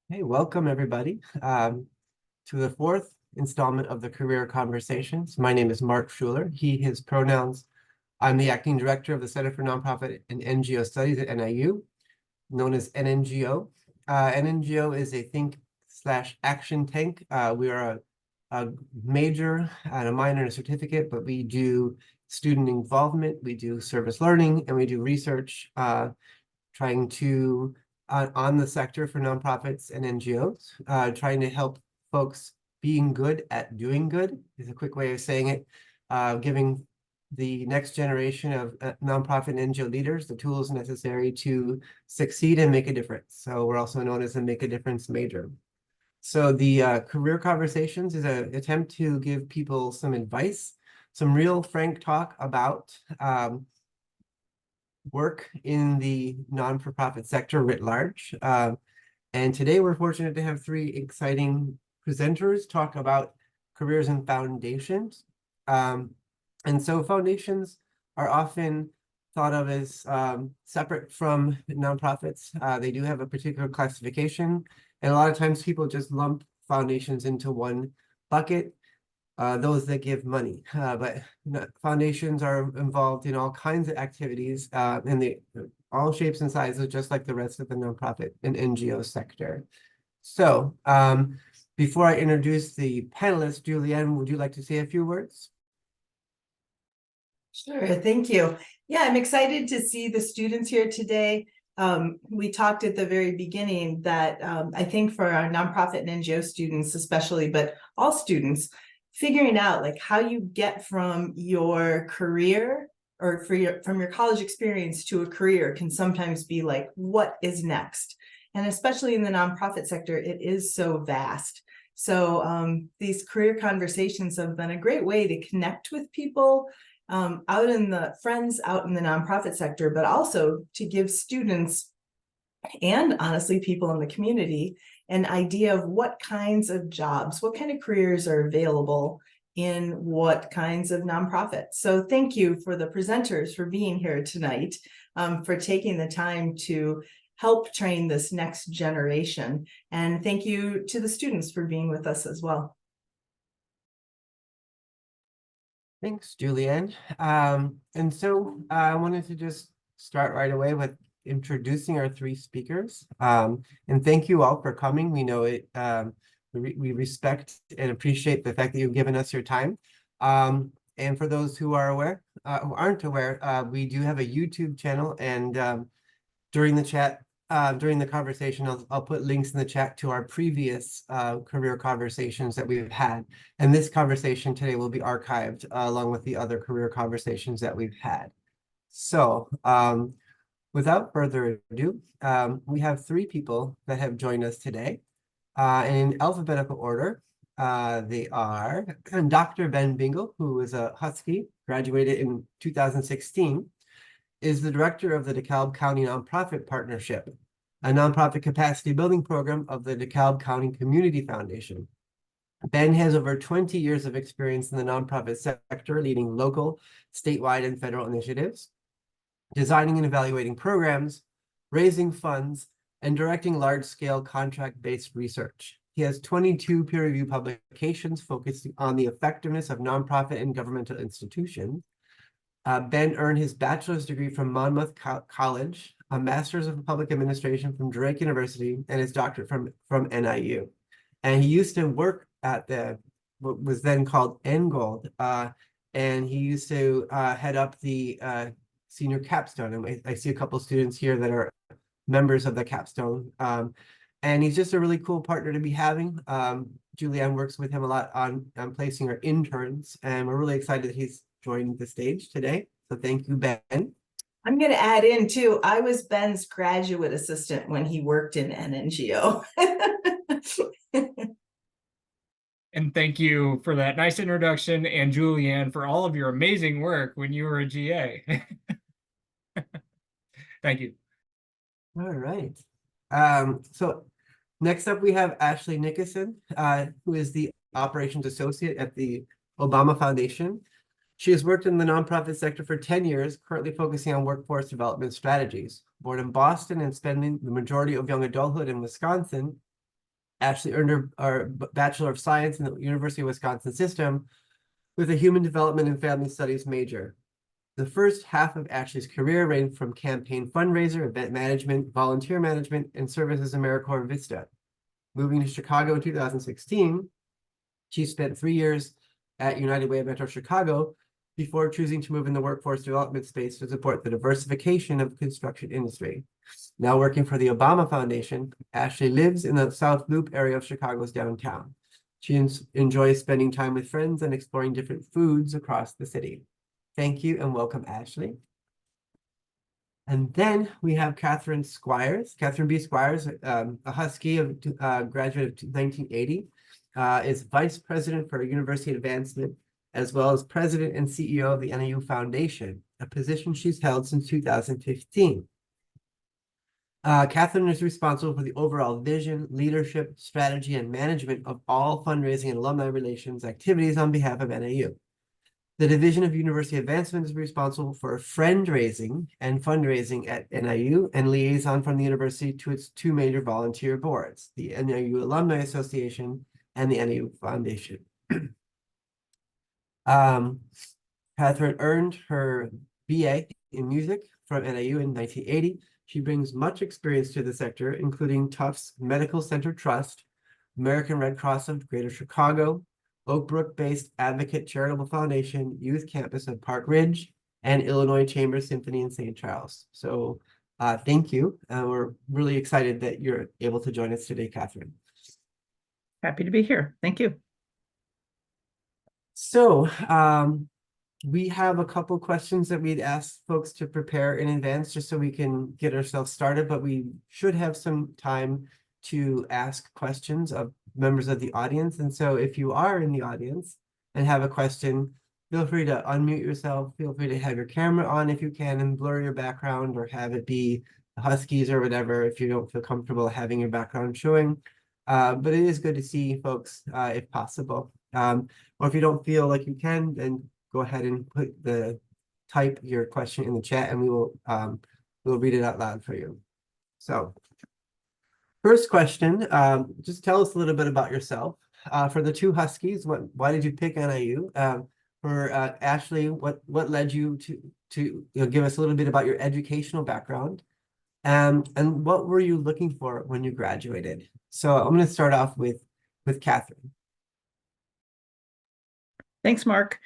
Hey, welcome everybody to the fourth installment of the Career Conversations. My name is Mark Schuler. He, his pronouns. I'm the acting director of the Center for Nonprofit and NGO Studies at NIU, known as NNGO. NNGO is a think slash action tank. We are a major and a minor and a certificate, but we do student involvement, we do service learning, and we do research trying to on the sector for nonprofits and NGOs, trying to help folks being good at doing good is a quick way of saying it, giving the next generation of nonprofit and NGO leaders the tools necessary to succeed and make a difference. So we're also known as a Make a Difference major. So the Career Conversations is an attempt to give people some advice, some real frank talk about work in the non-for-profit sector writ large. And today we're fortunate to have three exciting presenters talk about careers and foundations. And so foundations are often thought of as separate from nonprofits. They do have a particular classification, and a lot of times people just lump foundations into one bucket. Those that give money, but foundations are involved in all kinds of activities, and they all shapes and sizes, just like the rest of the nonprofit and NGO sector. So, before I introduce the panelists, Julianne, would you like to say a few words? Sure, thank you. Yeah, I'm excited to see the students here today. We talked at the very beginning that I think for our nonprofit and NGO students especially, but all students, figuring out like how you get from your career or from your college experience to a career can sometimes be like, what is next? And especially in the nonprofit sector, it is so vast. So these career conversations have been a great way to connect with people out in the nonprofit sector, but also to give students and honestly people in the community an idea of what kinds of jobs, what kind of careers are available in what kinds of nonprofits. So thank you for the presenters for being here tonight, for taking the time to help train this next generation. And thank you to the students for being with us as well. Thanks, Julianne. And so I wanted to just start right away with introducing our three speakers. And thank you all for coming. We know it, we respect and appreciate the fact that you've given us your time. And for those who are aware, who aren't aware, we do have a YouTube channel, and during the chat, during the conversation, I'll put links in the chat to our previous career conversations that we've had. And this conversation today will be archived along with the other career conversations that we've had. So without further ado, we have three people that have joined us today. And in alphabetical order, they are Dr. Ben Bingle, who is a Husky, graduated in 2016, is the director of the DeKalb County Nonprofit Partnership, a nonprofit capacity building program of the DeKalb County Community Foundation. Ben has over 20 years of experience in the nonprofit sector, leading local, statewide, and federal initiatives, designing and evaluating programs, raising funds, and directing large-scale contract-based research. He has 22 peer-reviewed publications focusing on the effectiveness of nonprofit and governmental institutions. Ben earned his bachelor's degree from Monmouth College, a master's of public administration from Drake University, and his doctorate from NIU. And he used to work at what was then called Bingle, and he used to head up the senior capstone. And I see a couple students here that are members of the capstone. And he's just a really cool partner to be having. Julianne works with him a lot on placing our interns, and we're really excited that he's joined the stage today. So thank you, Ben. I'm going to add in too, I was Ben's graduate assistant when he worked in NNGO. And thank you for that nice introduction, and Julianne for all of your amazing work when you were a GA. Thank you. All right. So next up we have Ashley Nicoson, who is the operations associate at the Obama Foundation. She has worked in the nonprofit sector for 10 years, currently focusing on workforce development strategies. Born in Boston and spending the majority of young adulthood in Wisconsin, Ashley earned her Bachelor of Science in the University of Wisconsin system with a Human Development and Family Studies major. The first half of Ashley's career ranged from campaign fundraiser, event management, volunteer management, and service as AmeriCorps Vista. Moving to Chicago in 2016, she spent 3 years at United Way of Metro Chicago before choosing to move in the workforce development space to support the diversification of the construction industry. Now working for the Obama Foundation, Ashley lives in the South Loop area of Chicago's downtown. She enjoys spending time with friends and exploring different foods across the city. Thank you and welcome, Ashley. And then we have Catherine Squires, Catherine B. Squires, a Husky of graduate of 1980, is Vice President for University Advancement, as well as President and CEO of the NIU Foundation, a position she's held since 2015. Catherine is responsible for the overall vision, leadership, strategy, and management of all fundraising and alumni relations activities on behalf of NIU. The Division of University Advancement is responsible for friend-raising and fundraising at NIU and liaison from the university to its two major volunteer boards, the NIU Alumni Association and the NIU Foundation. Catherine earned her BA in music from NIU in 1980. She brings much experience to the sector, including Tufts Medical Center Trust, American Red Cross of Greater Chicago, Oak Brook-based Advocate Charitable Foundation, Youth Campus of Park Ridge, and Illinois Chamber Symphony in St. Charles. So thank you. We're really excited that you're able to join us today, Catherine. Happy to be here. Thank you. So we have a couple questions that we'd ask folks to prepare in advance just so we can get ourselves started, but we should have some time to ask questions of members of the audience. And so if you are in the audience and have a question, feel free to unmute yourself. Feel free to have your camera on if you can and blur your background or have it be the Huskies or whatever if you don't feel comfortable having your background showing. But it is good to see folks if possible. Or if you don't feel like you can, then go ahead and type your question in the chat and we'll read it out loud for you. So first question, just tell us a little bit about yourself. For the two Huskies, why did you pick NIU? For Ashley, what led you to give us a little bit about your educational background? And what were you looking for when you graduated? So I'm going to start off with Catherine. Thanks, Mark.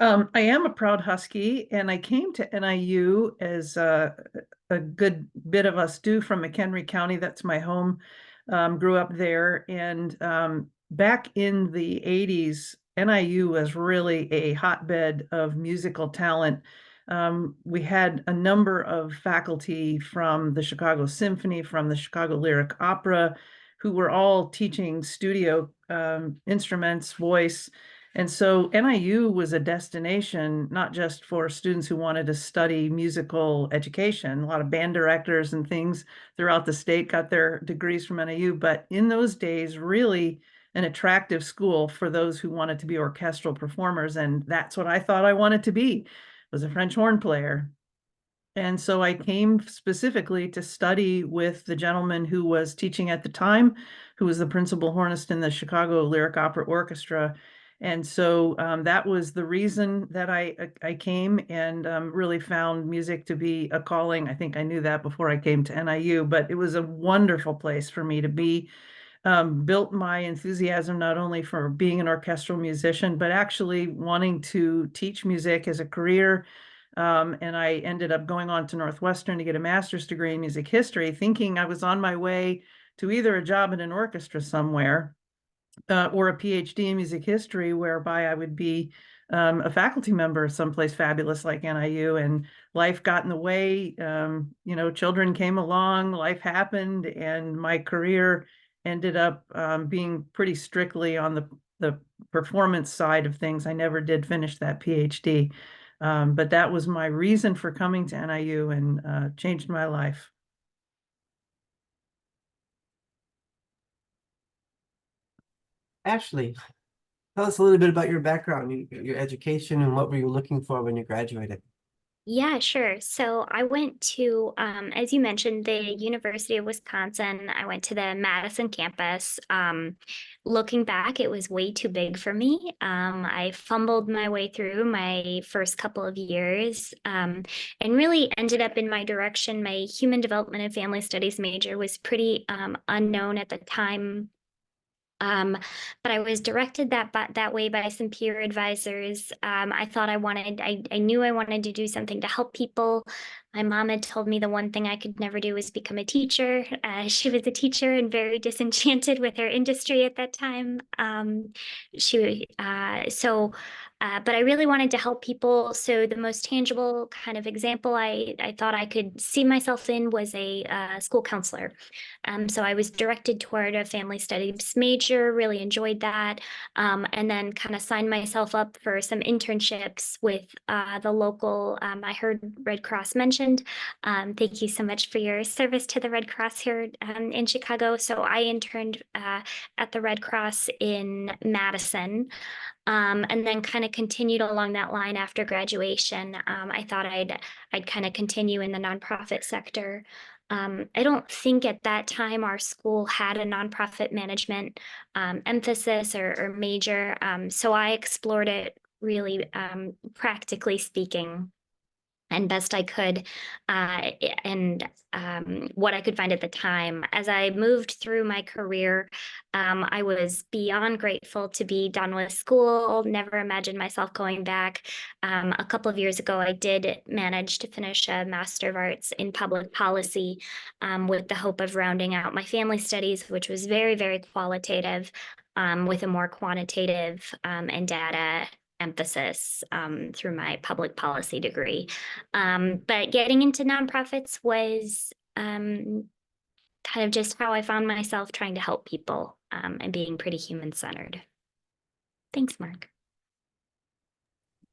I am a proud Husky, and I came to NIU as a good bit of us do from McHenry County. That's my home. Grew up there, and back in the 80s, NIU was really a hotbed of musical talent. We had a number of faculty from the Chicago Symphony, from the Chicago Lyric Opera, who were all teaching studio instruments, voice. And so NIU was a destination, not just for students who wanted to study musical education. A lot of band directors and things throughout the state got their degrees from NIU, but in those days, really an attractive school for those who wanted to be orchestral performers. And that's what I thought I wanted to be, was a French horn player. And so I came specifically to study with the gentleman who was teaching at the time, who was the principal hornist in the Chicago Lyric Opera Orchestra. And so that was the reason that I came and really found music to be a calling. I think I knew that before I came to NIU, but it was a wonderful place for me to be. Built my enthusiasm not only for being an orchestral musician, but actually wanting to teach music as a career. And I ended up going on to Northwestern to get a master's degree in music history, thinking I was on my way to either a job in an orchestra somewhere or a PhD in music history, whereby I would be a faculty member someplace fabulous like NIU. And life got in the way. Children came along, life happened, and my career ended up being pretty strictly on the performance side of things. I never did finish that PhD. But that was my reason for coming to NIU and changed my life. Ashley, tell us a little bit about your background, your education, and what were you looking for when you graduated? Yeah, sure. So I went to, as you mentioned, the University of Wisconsin. I went to the Madison campus. Looking back, it was way too big for me. I fumbled my way through my first couple of years, and really ended up in my direction. My human development and family studies major was pretty unknown at the time. Um, but I was directed that way by some peer advisors. I thought I knew I wanted to do something to help people. My mom had told me the one thing I could never do was become a teacher. She was a teacher and very disenchanted with her industry at that time. But I really wanted to help people. So the most tangible kind of example I thought I could see myself in was a school counselor. So I was directed toward a family studies major, really enjoyed that, and then kind of signed myself up for some internships with the local, I heard Red Cross mentioned. Thank you so much for your service to the Red Cross here in Chicago. So I interned at the Red Cross in Madison. And then kind of continued along that line after graduation. I thought I'd kind of continue in the nonprofit sector. I don't think at that time our school had a nonprofit management emphasis or major. So I explored it really practically speaking and best I could, and what I could find at the time. As I moved through my career, I was beyond grateful to be done with school. Never imagined myself going back. A couple of years ago, I did manage to finish a Master of Arts in Public Policy, with the hope of rounding out my family studies, which was very, very qualitative, with a more quantitative and data emphasis through my public policy degree. But getting into nonprofits was kind of just how I found myself trying to help people and being pretty human centered. Thanks, Mark.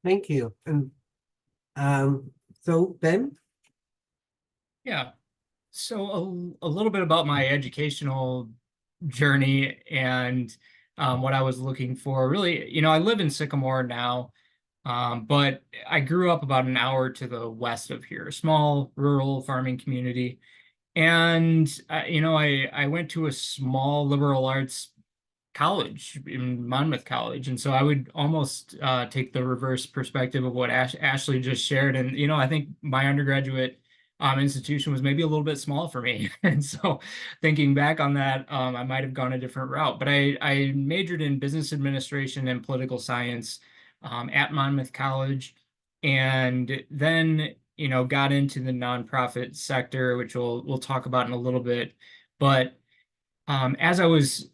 Thank you. And so Ben? Yeah. So a little bit about my educational journey and what I was looking for. Really, I live in Sycamore now, but I grew up about an hour to the west of here, a small rural farming community. And I went to a small liberal arts college in Monmouth College, and so I would almost take the reverse perspective of what Ashley just shared. And I think my undergraduate institution was maybe a little bit small for me, and so thinking back on that, I might have gone a different route. But I majored in business administration and political science at Monmouth College, and then got into the nonprofit sector, which we'll talk about in a little bit. But as I was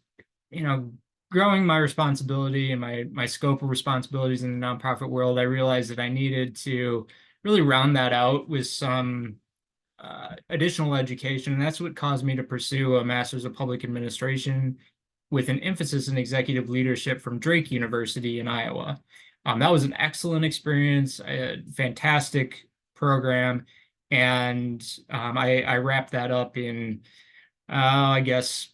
growing my responsibility and my scope of responsibilities in the nonprofit world, I realized that I needed to really round that out with some additional education. And that's what caused me to pursue a Master's of Public Administration with an emphasis in executive leadership from Drake University in Iowa. That was an excellent experience, a fantastic program. And I wrapped that up in, I guess,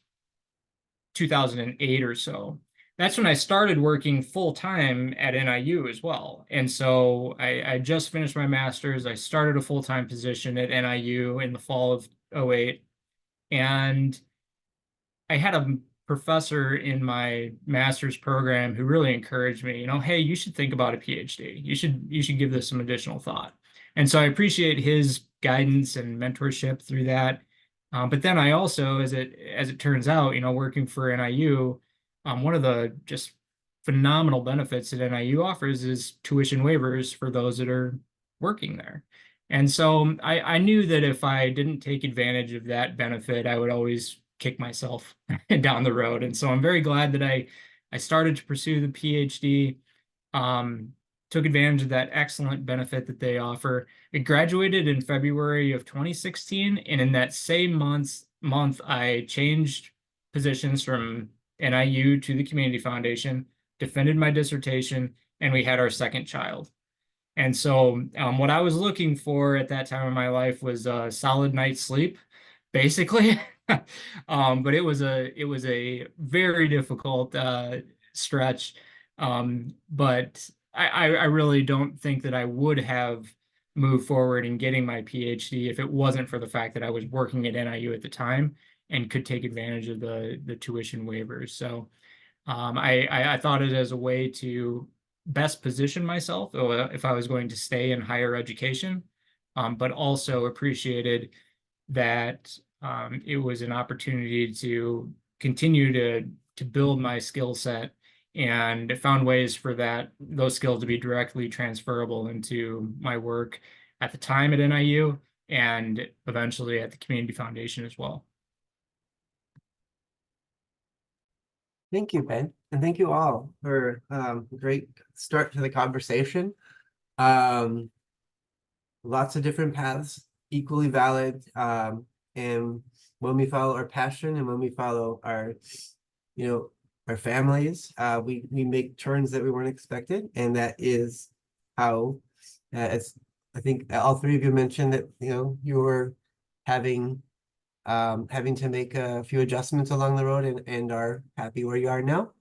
2008 or so. That's when I started working full time at NIU as well. And so I just finished my master's. I started a full-time position at NIU in the fall of 2008. And I had a professor in my master's program who really encouraged me, hey, you should think about a PhD. You should give this some additional thought. And so I appreciate his guidance and mentorship through that. But then I also, as it turns out, working for NIU, one of the just phenomenal benefits that NIU offers is tuition waivers for those that are working there. And so I knew that if I didn't take advantage of that benefit, I would always kick myself down the road. And so I'm very glad that I started to pursue the PhD, took advantage of that excellent benefit that they offer. It graduated in February of 2016, and in that same month, I changed positions from NIU to the Community Foundation, defended my dissertation, and we had our second child. And so what I was looking for at that time in my life was a solid night's sleep, basically. But it was a very difficult stretch. But I really don't think that I would have move forward in getting my PhD if it wasn't for the fact that I was working at NIU at the time and could take advantage of the tuition waivers. So I thought it as a way to best position myself if I was going to stay in higher education, but also appreciated that it was an opportunity to continue to build my skill set, and found ways for those skills to be directly transferable into my work at the time at NIU and eventually at the Community Foundation as well. Thank you, Ben, and thank you all for a great start to the conversation. Lots of different paths, equally valid. And when we follow our passion and when we follow our, our families, we make turns that we weren't expected, and that is how, as I think all three of you mentioned that you were having to make a few adjustments along the road and are happy where you are now.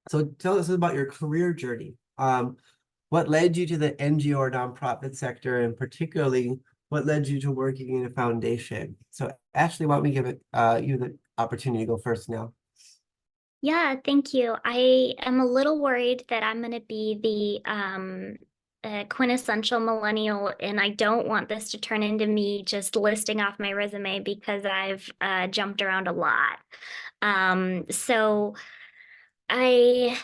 So tell us about your career journey. What led you to the NGO or nonprofit sector, and particularly what led you to working in a foundation? So Ashley, why don't we give you the opportunity to go first now? Yeah, thank you. I am a little worried that I'm going to be the quintessential millennial, and I don't want this to turn into me just listing off my resume because I've jumped around a lot. So I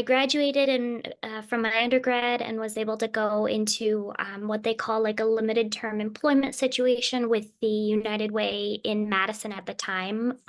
graduated from my undergrad and was able to go into what they call like a limited term employment situation with the United Way in Madison at the time.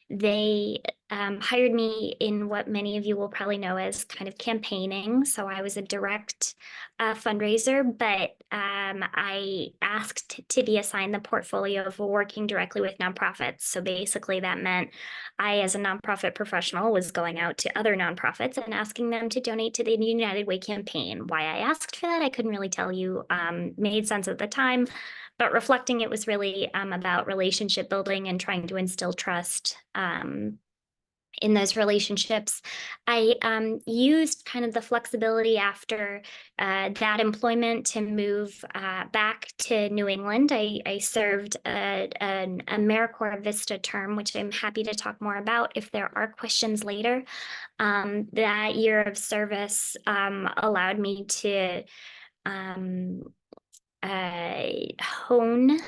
They hired me in what many of you will probably know as kind of campaigning. So I was a direct fundraiser, but I asked to be assigned the portfolio of working directly with nonprofits. So basically that meant I, as a nonprofit professional, was going out to other nonprofits and asking them to donate to the United Way campaign. Why I asked for that, I couldn't really tell you. Made sense at the time, but reflecting, it was really about relationship building and trying to instill trust in those relationships. I used kind of the flexibility after that employment to move back to New England. I served an AmeriCorps Vista term, which I'm happy to talk more about if there are questions later. That year of service allowed me to hone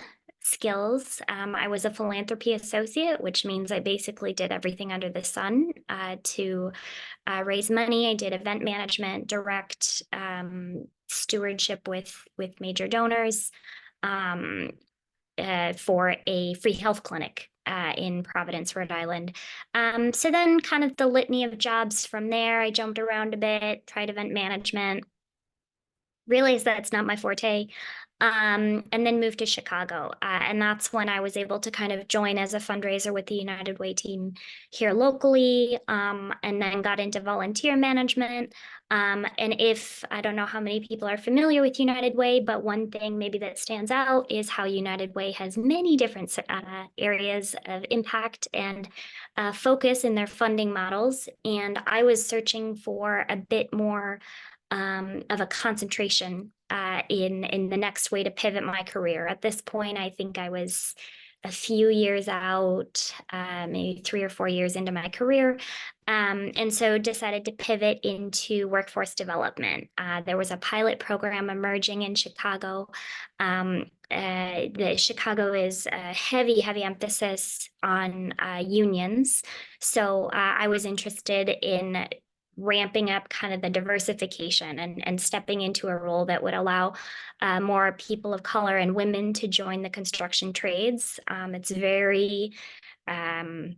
skills. I was a philanthropy associate, which means I basically did everything under the sun to raise money. I did event management, direct stewardship with major donors for a free health clinic in Providence, Rhode Island. So then kind of the litany of jobs from there, I jumped around a bit, tried event management, realized that's not my forte. And then moved to Chicago. And that's when I was able to kind of join as a fundraiser with the United Way team here locally, and then got into volunteer management. And I don't know how many people are familiar with United Way, but one thing maybe that stands out is how United Way has many different areas of impact and focus in their funding models. And I was searching for a bit more of a concentration in the next way to pivot my career. At this point, I think I was a few years out, maybe 3 or 4 years into my career. And so decided to pivot into workforce development. There was a pilot program emerging in Chicago. Chicago is a heavy emphasis on unions. So I was interested in ramping up kind of the diversification and stepping into a role that would allow more people of color and women to join the construction trades. It's very, it's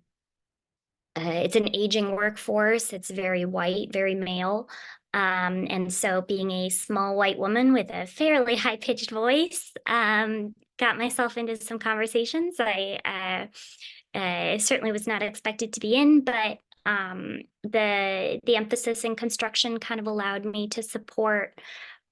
an aging workforce. It's very white, very male. And so being a small white woman with a fairly high-pitched voice, got myself into some conversations I certainly was not expected to be in, but the emphasis in construction kind of allowed me to support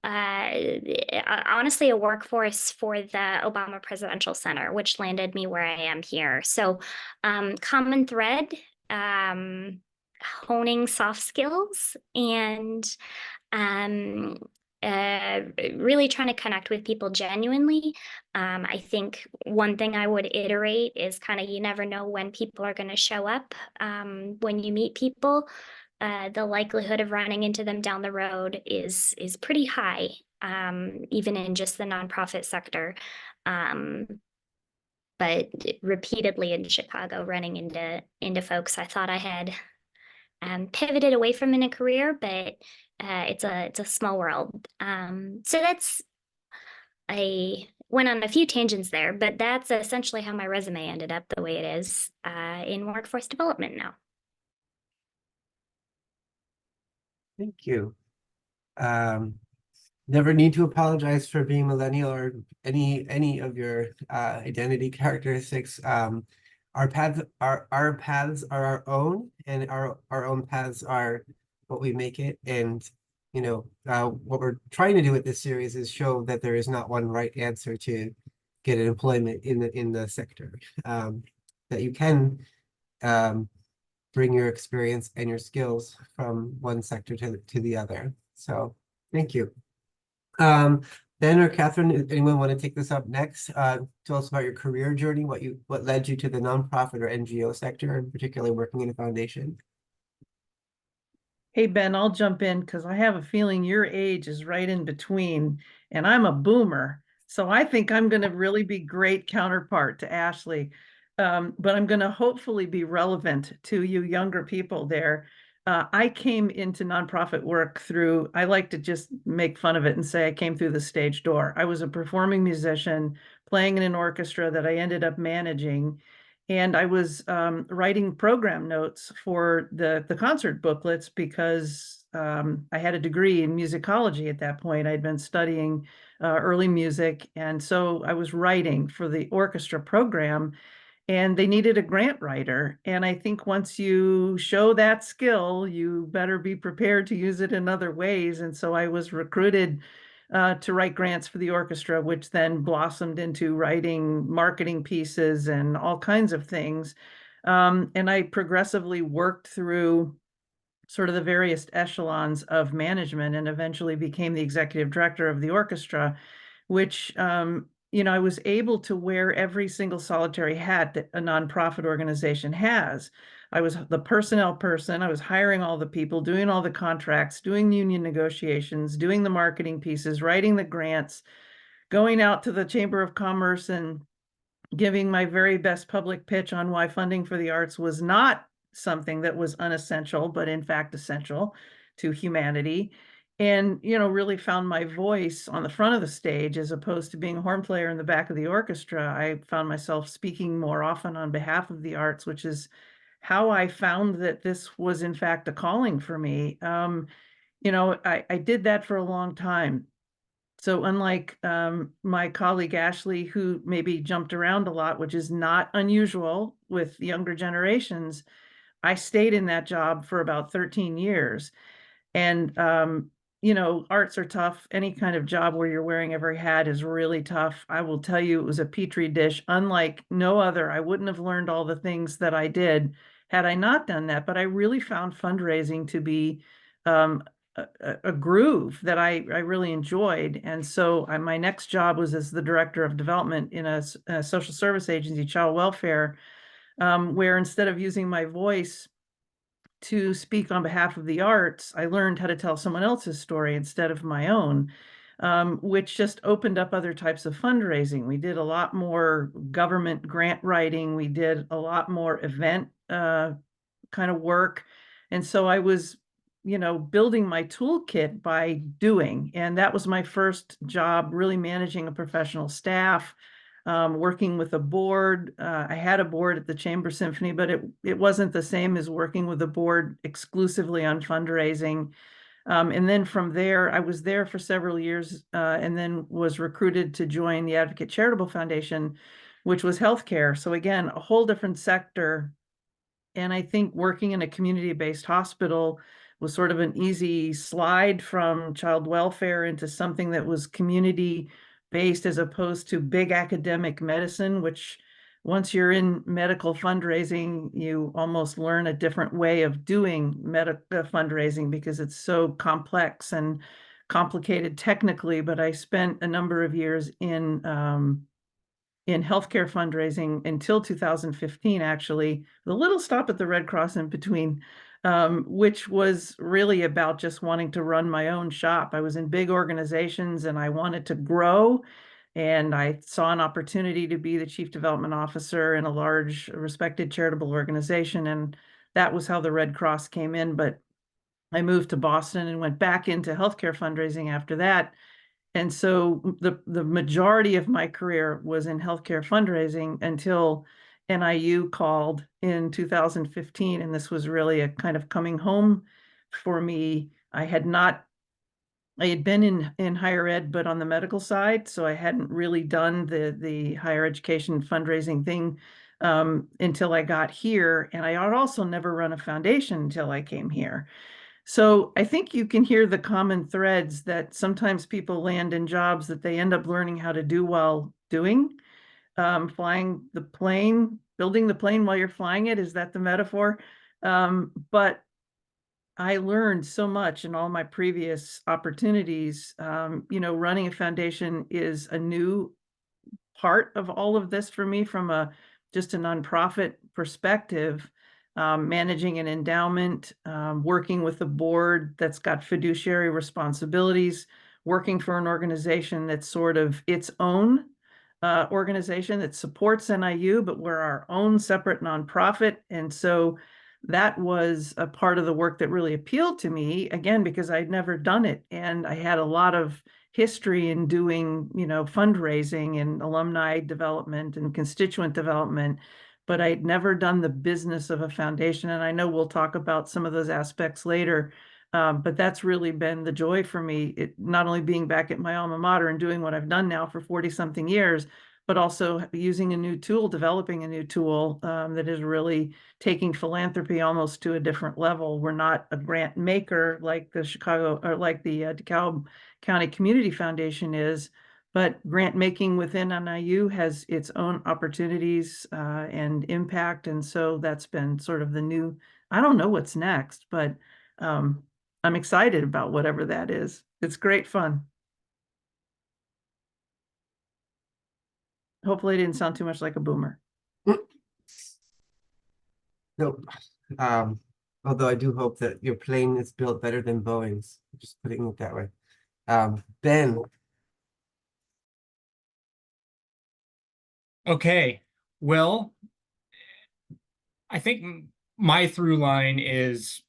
honestly a workforce for the Obama Presidential Center, which landed me where I am here. So common thread, honing soft skills and really trying to connect with people genuinely. I think one thing I would iterate is kind of you never know when people are going to show up. When you meet people, the likelihood of running into them down the road is pretty high, even in just the nonprofit sector. But repeatedly in Chicago, running into folks I thought I had pivoted away from in a career, but it's a small world. So I went on a few tangents there, but that's essentially how my resume ended up the way it is in workforce development now. Thank you. Never need to apologize for being millennial or any of your identity characteristics. Our paths are our own, and our own paths are what we make it. And what we're trying to do with this series is show that there is not one right answer to get an employment in the sector. That you can bring your experience and your skills from one sector to the other. So thank you. Ben or Catherine, anyone want to take this up next? Tell us about your career journey, what led you to the nonprofit or NGO sector, and particularly working in a foundation. Hey, Ben, I'll jump in because I have a feeling your age is right in between, and I'm a boomer. So I think I'm going to really be great counterpart to Ashley. But I'm going to hopefully be relevant to you younger people there. I came into nonprofit work through, I like to just make fun of it and say I came through the stage door. I was a performing musician playing in an orchestra that I ended up managing. And I was writing program notes for the concert booklets because I had a degree in musicology at that point. I'd been studying early music. And so I was writing for the orchestra program, and they needed a grant writer. And I think once you show that skill, you better be prepared to use it in other ways. And so I was recruited to write grants for the orchestra, which then blossomed into writing marketing pieces and all kinds of things. And I progressively worked through sort of the various echelons of management and eventually became the executive director of the orchestra, which I was able to wear every single solitary hat that a nonprofit organization has. I was the personnel person. I was hiring all the people, doing all the contracts, doing union negotiations, doing the marketing pieces, writing the grants, going out to the Chamber of Commerce and giving my very best public pitch on why funding for the arts was not something that was unessential, but in fact essential to humanity. And, really found my voice on the front of the stage as opposed to being a horn player in the back of the orchestra. I found myself speaking more often on behalf of the arts, which is how I found that this was in fact a calling for me. I did that for a long time. So unlike my colleague Ashley, who maybe jumped around a lot, which is not unusual with younger generations, I stayed in that job for about 13 years. And, arts are tough. Any kind of job where you're wearing every hat is really tough. I will tell you, it was a petri dish, unlike no other. I wouldn't have learned all the things that I did had I not done that. But I really found fundraising to be a groove that I really enjoyed. And so my next job was as the director of development in a social service agency, child welfare, where instead of using my voice to speak on behalf of the arts, I learned how to tell someone else's story instead of my own, which just opened up other types of fundraising. We did a lot more government grant writing. We did a lot more event kind of work. And so I was, building my toolkit by doing. And that was my first job, really managing a professional staff, working with a board. I had a board at the Chamber Symphony, but it wasn't the same as working with a board exclusively on fundraising. And then from there, I was there for several years and then was recruited to join the Advocate Charitable Foundation, which was healthcare. So again, a whole different sector. And I think working in a community-based hospital was sort of an easy slide from child welfare into something that was community-based as opposed to big academic medicine, which once you're in medical fundraising, you almost learn a different way of doing medical fundraising because it's so complex and complicated technically, but I spent a number of years in healthcare fundraising until 2015, actually, with a little stop at the Red Cross in between, which was really about just wanting to run my own shop. I was in big organizations and I wanted to grow. And I saw an opportunity to be the chief development officer in a large, respected charitable organization. And that was how the Red Cross came in. But I moved to Boston and went back into healthcare fundraising after that. And so the majority of my career was in healthcare fundraising until NIU called in 2015. And this was really a kind of coming home for me. I had been in higher ed, but on the medical side. So I hadn't really done the higher education fundraising thing until I got here. And I had also never run a foundation until I came here. So I think you can hear the common threads that sometimes people land in jobs that they end up learning how to do while doing. Flying the plane, building the plane while you're flying it, is that the metaphor? But I learned so much in all my previous opportunities. Running a foundation is a new part of all of this for me from just a nonprofit perspective. Managing an endowment, working with a board that's got fiduciary responsibilities, working for an organization that's sort of its own organization that supports NIU, but we're our own separate nonprofit. And so that was a part of the work that really appealed to me, again, because I'd never done it. And I had a lot of history in doing, fundraising and alumni development and constituent development, but I'd never done the business of a foundation. And I know we'll talk about some of those aspects later, but that's really been the joy for me, not only being back at my alma mater and doing what I've done now for 40 something years, but also using a new tool, developing a new tool that is really taking philanthropy almost to a different level. We're not a grant maker like the DeKalb County Community Foundation is, but grant making within NIU has its own opportunities and impact. And so that's been sort of the new, I don't know what's next, but I'm excited about whatever that is. It's great fun. Hopefully I didn't sound too much like a boomer. No, although I do hope that your plane is built better than Boeing's, just putting it that way. Ben. Okay, well, I think my through line is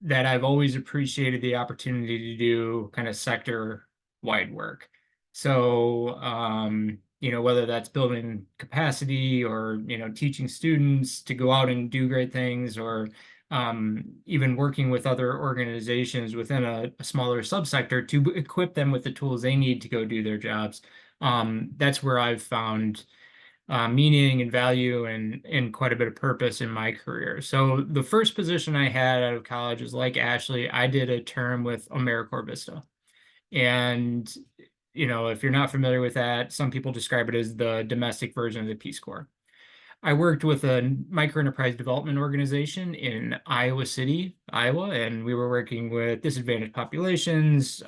that I've always appreciated the opportunity to do kind of sector-wide work. So, whether that's building capacity or, teaching students to go out and do great things, or even working with other organizations within a smaller subsector to equip them with the tools they need to go do their jobs. That's where I've found meaning and value and quite a bit of purpose in my career. So the first position I had out of college was like Ashley. I did a term with AmeriCorps Vista. And, if you're not familiar with that, some people describe it as the domestic version of the Peace Corps. I worked with a microenterprise development organization in Iowa City, Iowa, and we were working with disadvantaged populations,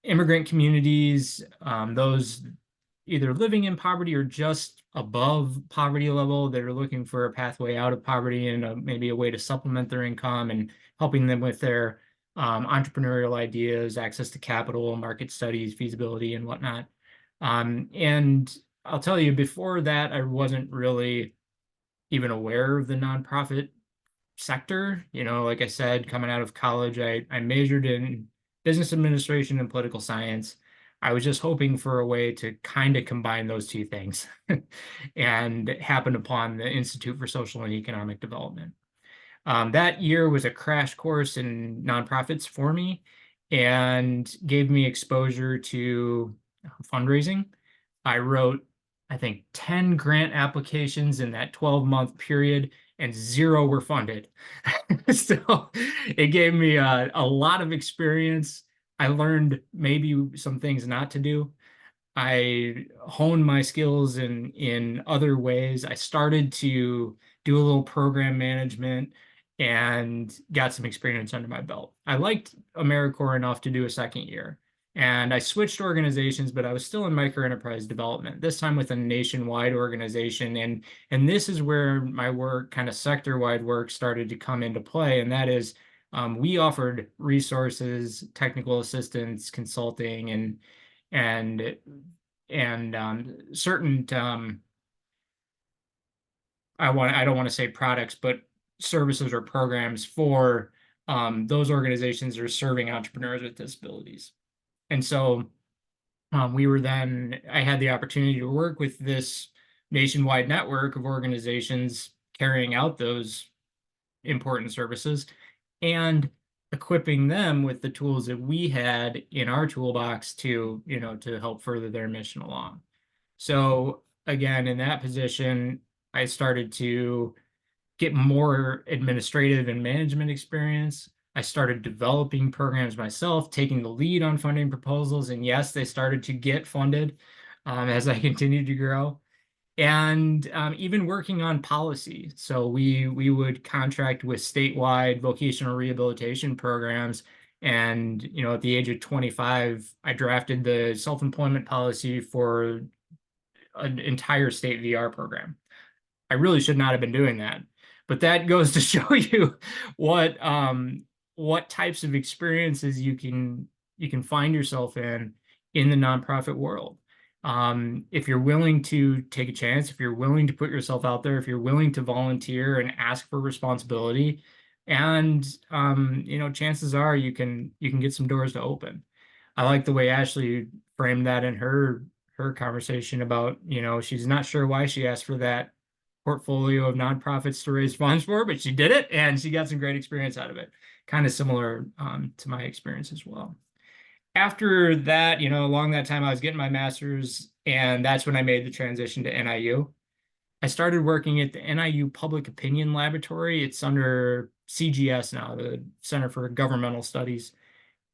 immigrant communities, those either living in poverty or just above poverty level that are looking for a pathway out of poverty and maybe a way to supplement their income, and helping them with their entrepreneurial ideas, access to capital, market studies, feasibility, and whatnot. And I'll tell you, before that, I wasn't really even aware of the nonprofit sector. Like I said, coming out of college, I majored in business administration and political science. I was just hoping for a way to kind of combine those two things and happened upon the Institute for Social and Economic Development. That year was a crash course in nonprofits for me and gave me exposure to fundraising. I wrote, I think, 10 grant applications in that 12-month period, and 0 were funded. So it gave me a lot of experience. I learned maybe some things not to do. I honed my skills in other ways. I started to do a little program management and got some experience under my belt. I liked AmeriCorps enough to do a second year. And I switched organizations, but I was still in micro enterprise development, this time with a nationwide organization. And this is where my work, kind of sector-wide work, started to come into play. And that is, we offered resources, technical assistance, consulting, and certain I don't want to say products, but services or programs for those organizations that are serving entrepreneurs with disabilities. And so I had the opportunity to work with this nationwide network of organizations carrying out those important services and equipping them with the tools that we had in our toolbox to, to help further their mission along. So again, in that position, I started to get more administrative and management experience. I started developing programs myself, taking the lead on funding proposals. And yes, they started to get funded as I continued to grow. And even working on policy. So we would contract with statewide vocational rehabilitation programs. And, at the age of 25, I drafted the self-employment policy for an entire state VR program. I really should not have been doing that. But that goes to show you what types of experiences you can find yourself in the nonprofit world. If you're willing to take a chance, if you're willing to put yourself out there, if you're willing to volunteer and ask for responsibility, and chances are you can get some doors to open. I like the way Ashley framed that in her conversation about, she's not sure why she asked for that portfolio of nonprofits to raise funds for, but she did it and she got some great experience out of it. Kind of similar to my experience as well. After that, along that time, I was getting my master's, and that's when I made the transition to NIU. I started working at the NIU Public Opinion Laboratory. It's under CGS now, the Center for Governmental Studies.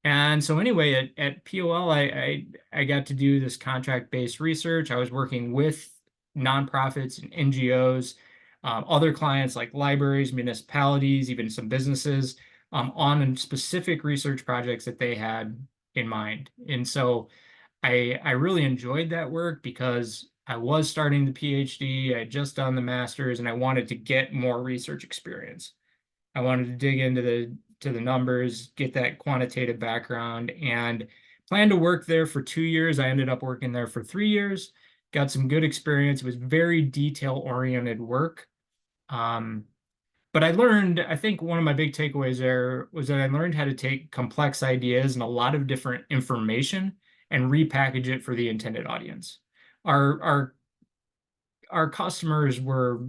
And so anyway, at POL, I got to do this contract-based research. I was working with nonprofits and NGOs, other clients like libraries, municipalities, even some businesses, on specific research projects that they had in mind. And so I really enjoyed that work because I was starting the PhD, I had just done the master's, and I wanted to get more research experience. I wanted to dig into the numbers, get that quantitative background, and planned to work there for 2 years. I ended up working there for 3 years, got some good experience. It was very detail-oriented work. But I learned, I think one of my big takeaways there was that I learned how to take complex ideas and a lot of different information and repackage it for the intended audience. Our customers were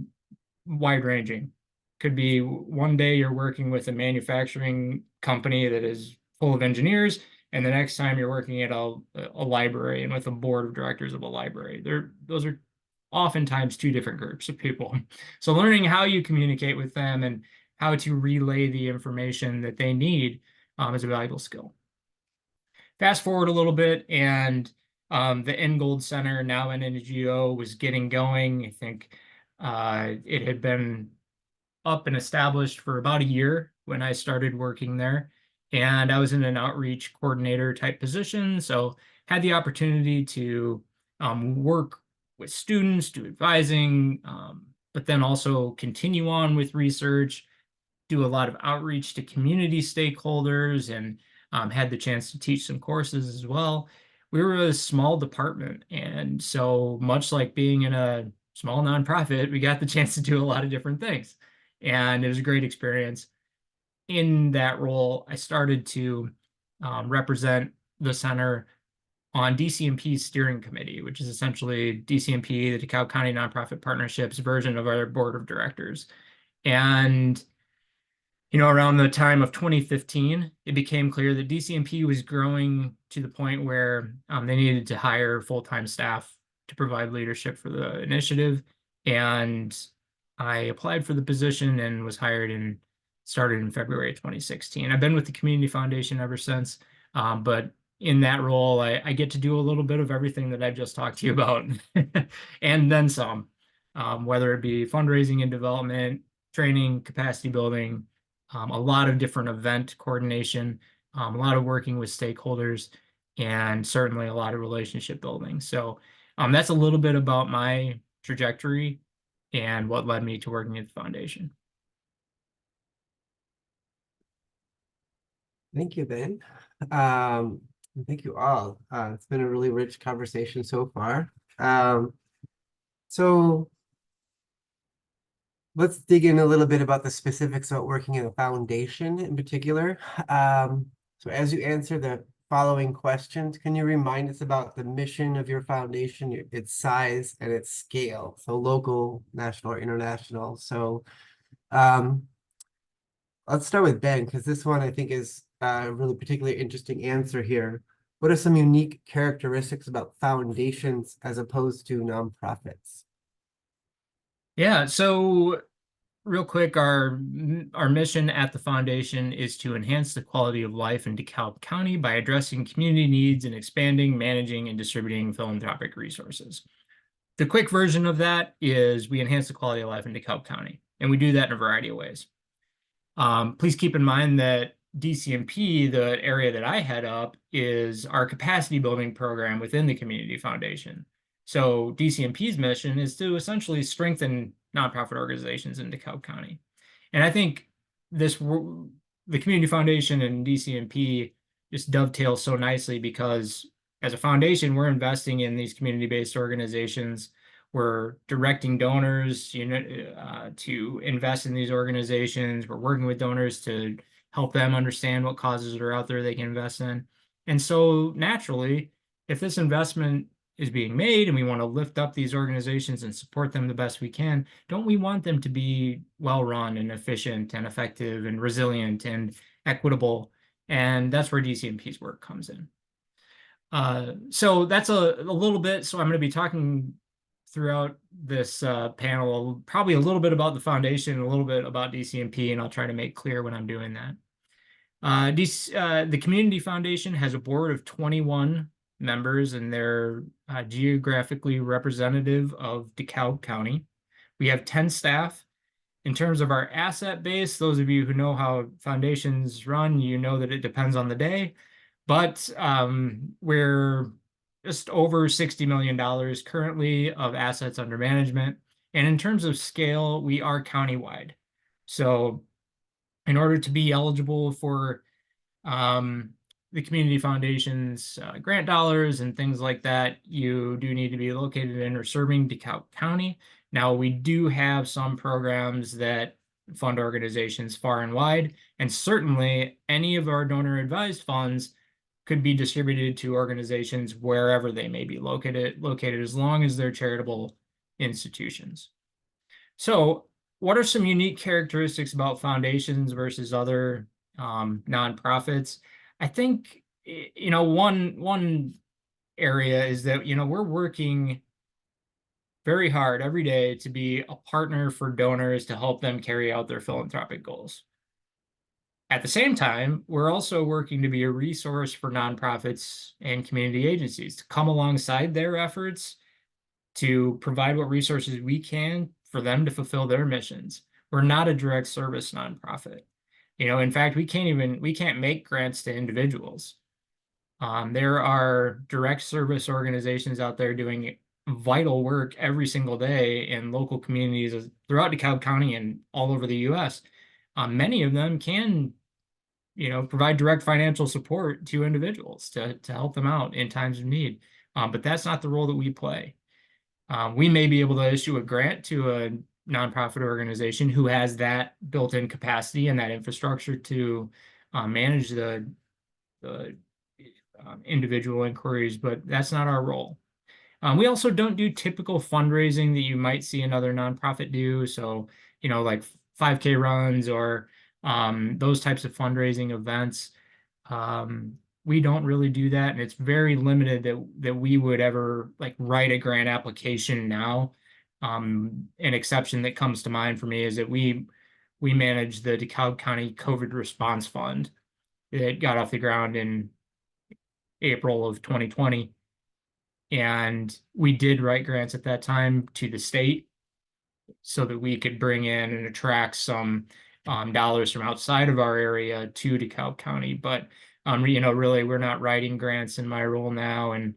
wide-ranging. Could be one day you're working with a manufacturing company that is full of engineers, and the next time you're working at a library and with a board of directors of a library. Those are oftentimes two different groups of people. So learning how you communicate with them and how to relay the information that they need is a valuable skill. Fast forward a little bit, and the Ingold Center, now an NGO, was getting going. I think it had been up and established for about a year when I started working there. And I was in an outreach coordinator type position. So had the opportunity to work with students, do advising, but then also continue on with research, do a lot of outreach to community stakeholders, and had the chance to teach some courses as well. We were a small department, and so much like being in a small nonprofit, we got the chance to do a lot of different things. And it was a great experience. In that role, I started to represent the center on DCMP's steering committee, which is essentially DCMP, the DeKalb County Nonprofit Partnerships version of our board of directors. And, around the time of 2015, it became clear that DCMP was growing to the point where they needed to hire full-time staff to provide leadership for the initiative. And I applied for the position and was hired and started in February 2016. I've been with the Community Foundation ever since, but in that role, I get to do a little bit of everything that I've just talked to you about, and then some, whether it be fundraising and development, training, capacity building, a lot of different event coordination, a lot of working with stakeholders, and certainly a lot of relationship building. So that's a little bit about my trajectory and what led me to working at the foundation. Thank you, Ben. And thank you all. It's been a really rich conversation so far. So let's dig in a little bit about the specifics about working in a foundation in particular. So as you answer the following questions, can you remind us about the mission of your foundation, its size and its scale? So local, national, or international. So let's start with Ben, because this one I think is a really particularly interesting answer here. What are some unique characteristics about foundations as opposed to nonprofits? Yeah, so real quick, our mission at the foundation is to enhance the quality of life in DeKalb County by addressing community needs and expanding, managing, and distributing philanthropic resources. The quick version of that is we enhance the quality of life in DeKalb County, and we do that in a variety of ways. Please keep in mind that DCMP, the area that I head up, is our capacity building program within the Community Foundation. So DCMP's mission is to essentially strengthen nonprofit organizations in DeKalb County. And I think the Community Foundation and DCMP just dovetail so nicely because as a foundation, we're investing in these community-based organizations. We're directing donors, to invest in these organizations. We're working with donors to help them understand what causes are out there they can invest in. And so naturally, if this investment is being made and we want to lift up these organizations and support them the best we can, don't we want them to be well run and efficient and effective and resilient and equitable? And that's where DCMP's work comes in. So that's a little bit. So I'm going to be talking throughout this panel, probably a little bit about the foundation, a little bit about DCMP, and I'll try to make clear when I'm doing that. The Community Foundation has a board of 21 members, and they're geographically representative of DeKalb County. We have 10 staff. In terms of our asset base, those of you who know how foundations run, you know that it depends on the day, but we're just over $60 million currently of assets under management. And in terms of scale, we are countywide. So in order to be eligible for the Community Foundation's grant dollars and things like that, you do need to be located in or serving DeKalb County. Now, we do have some programs that fund organizations far and wide, and certainly any of our donor advised funds could be distributed to organizations wherever they may be located as long as they're charitable institutions. So what are some unique characteristics about foundations versus other nonprofits? I think, one area is that, we're working very hard every day to be a partner for donors to help them carry out their philanthropic goals. At the same time, we're also working to be a resource for nonprofits and community agencies to come alongside their efforts to provide what resources we can for them to fulfill their missions. We're not a direct service nonprofit. In fact, we can't make grants to individuals. There are direct service organizations out there doing vital work every single day in local communities throughout DeKalb County and all over the U.S. Many of them can, provide direct financial support to individuals to help them out in times of need. But that's not the role that we play. We may be able to issue a grant to a nonprofit organization who has that built-in capacity and that infrastructure to manage the individual inquiries, but that's not our role. We also don't do typical fundraising that you might see another nonprofit do. So, like 5K runs or those types of fundraising events. We don't really do that, and it's very limited that we would ever write a grant application now. An exception that comes to mind for me is that we manage the DeKalb County COVID Response Fund. It got off the ground in April of 2020. And we did write grants at that time to the state so that we could bring in and attract some dollars from outside of our area to DeKalb County. But really, we're not writing grants in my role now, and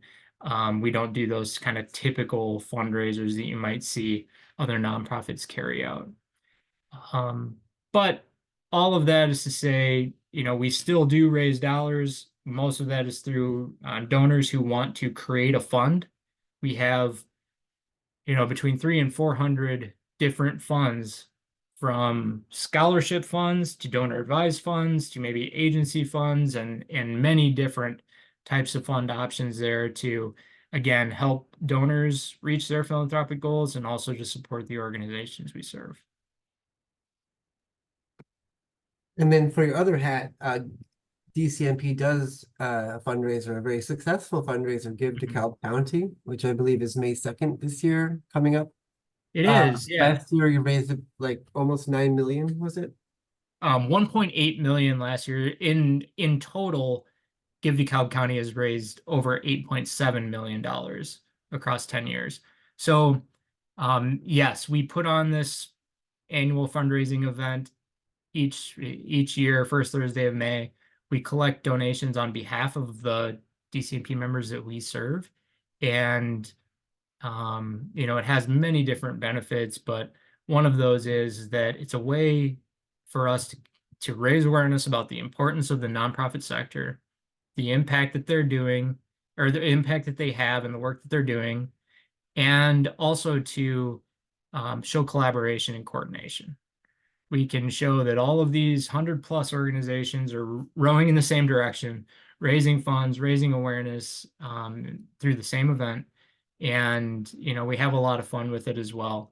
we don't do those kind of typical fundraisers that you might see other nonprofits carry out. But all of that is to say, we still do raise dollars. Most of that is through donors who want to create a fund. We have, between 300 and 400 different funds, from scholarship funds to donor advised funds to maybe agency funds, and many different types of fund options there to, again, help donors reach their philanthropic goals and also to support the organizations we serve. And then for your other hat, DCMP does a fundraiser, a very successful fundraiser, Give DeKalb County, which I believe is May 2nd this year coming up. It is, yeah. Last year you raised like almost 9 million, was it? 1.8 million last year. In total, Give DeKalb County has raised over $8.7 million across 10 years. So, yes, we put on this annual fundraising event each year, first Thursday of May. We collect donations on behalf of the DCMP members that we serve. And it has many different benefits, but one of those is that it's a way for us to raise awareness about the importance of the nonprofit sector, the impact that they're doing, or the impact that they have and the work that they're doing, and also to show collaboration and coordination. We can show that all of these 100+ organizations are rowing in the same direction, raising funds, raising awareness through the same event. And, we have a lot of fun with it as well.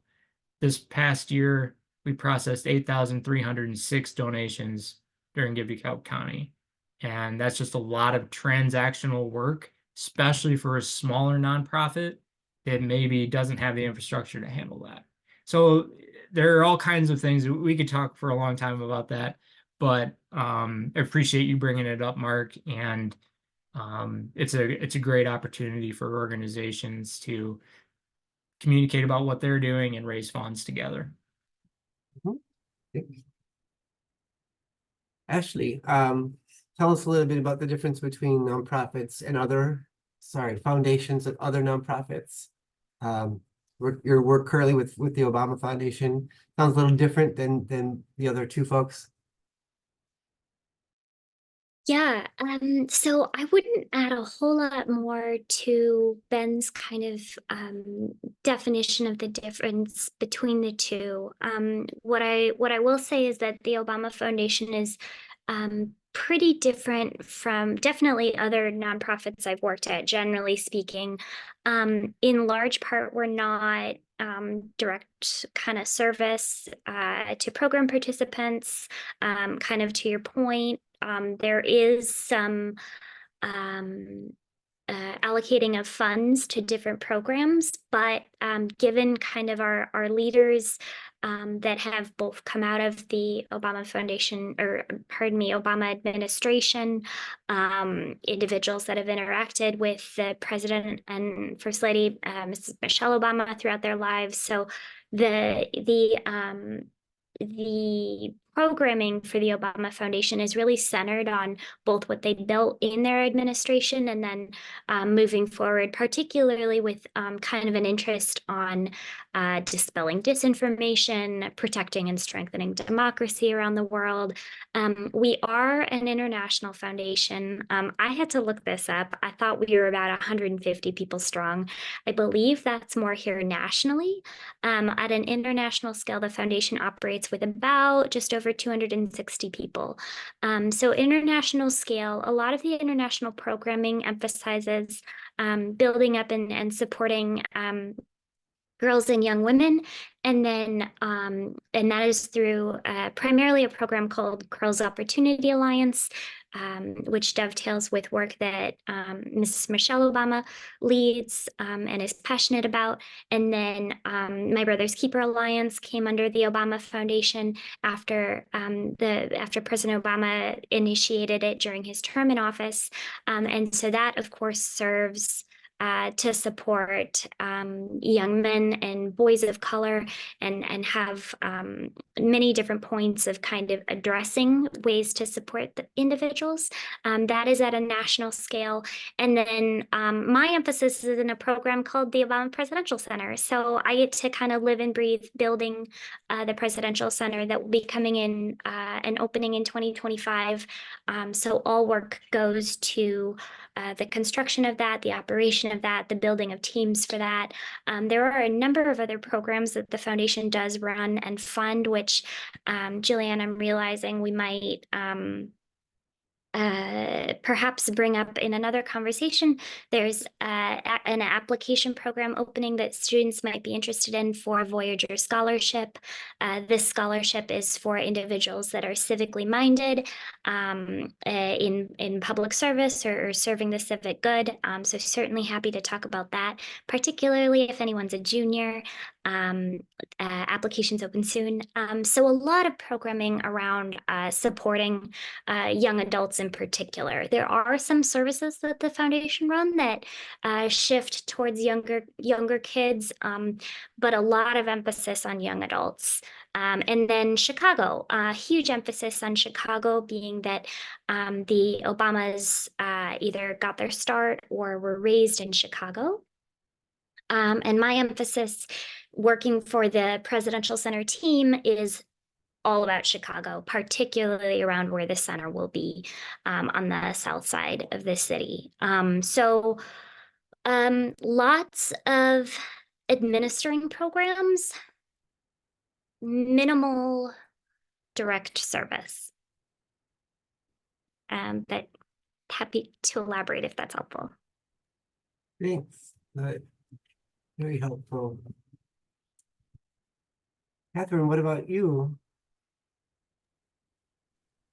This past year, we processed 8,306 donations during Give DeKalb County. And that's just a lot of transactional work, especially for a smaller nonprofit that maybe doesn't have the infrastructure to handle that. So there are all kinds of things. We could talk for a long time about that, but I appreciate you bringing it up, Mark. And it's a great opportunity for organizations to communicate about what they're doing and raise funds together. Ashley, tell us a little bit about the difference between nonprofits and foundations and other nonprofits. Your work currently with the Obama Foundation sounds a little different than the other two folks. Yeah, so I wouldn't add a whole lot more to Ben's kind of definition of the difference between the two. What I will say is that the Obama Foundation is pretty different from definitely other nonprofits I've worked at, generally speaking. In large part, we're not direct kind of service to program participants, kind of to your point. There is some allocating of funds to different programs, but given kind of our leaders that have both come out of the Obama Foundation, or pardon me, Obama administration, individuals that have interacted with the President and First Lady, Mrs. Michelle Obama, throughout their lives. So the programming for the Obama Foundation is really centered on both what they built in their administration and then moving forward, particularly with kind of an interest on dispelling disinformation, protecting and strengthening democracy around the world. We are an international foundation. I had to look this up. I thought we were about 150 people strong. I believe that's more here nationally. At an international scale, the foundation operates with about just over 260 people. So international scale, a lot of the international programming emphasizes building up and supporting girls and young women. And then, and that is through primarily a program called Girls Opportunity Alliance, which dovetails with work that Mrs. Michelle Obama leads and is passionate about. And then My Brother's Keeper Alliance came under the Obama Foundation after President Obama initiated it during his term in office. And so that, of course, serves to support young men and boys of color, and have many different points of kind of addressing ways to support the individuals. That is at a national scale. And then my emphasis is in a program called the Obama Presidential Center. So I get to kind of live and breathe building the Presidential Center that will be coming in and opening in 2025. So all work goes to the construction of that, the operation of that, the building of teams for that. There are a number of other programs that the foundation does run and fund, which Jillian, I'm realizing we might perhaps bring up in another conversation. There's an application program opening that students might be interested in for Voyager Scholarship. This scholarship is for individuals that are civically minded in public service or serving the civic good. So certainly happy to talk about that, particularly if anyone's a junior. Applications open soon. So a lot of programming around supporting young adults in particular. There are some services that the foundation run that shift towards younger kids, but a lot of emphasis on young adults. And then Chicago, a huge emphasis on Chicago, being that the Obamas either got their start or were raised in Chicago. And my emphasis working for the Presidential Center team is all about Chicago, particularly around where the center will be on the south side of the city. So lots of administering programs, minimal direct service. But happy to elaborate if that's helpful. Thanks. Very helpful. Catherine, what about you?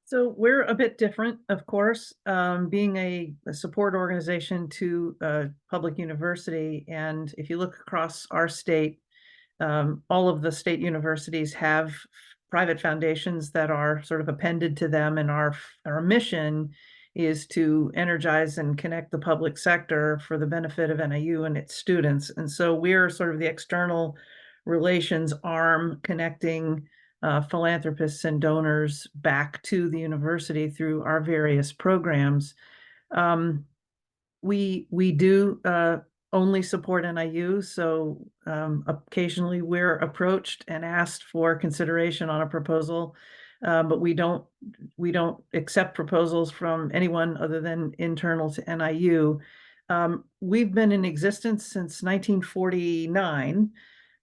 So we're a bit different, of course, being a support organization to a public university. And if you look across our state, all of the state universities have private foundations that are sort of appended to them. And our mission is to energize and connect the public sector for the benefit of NIU and its students. And so we're sort of the external relations arm connecting philanthropists and donors back to the university through our various programs. We do only support NIU, so occasionally we're approached and asked for consideration on a proposal, but we don't accept proposals from anyone other than internal to NIU. We've been in existence since 1949.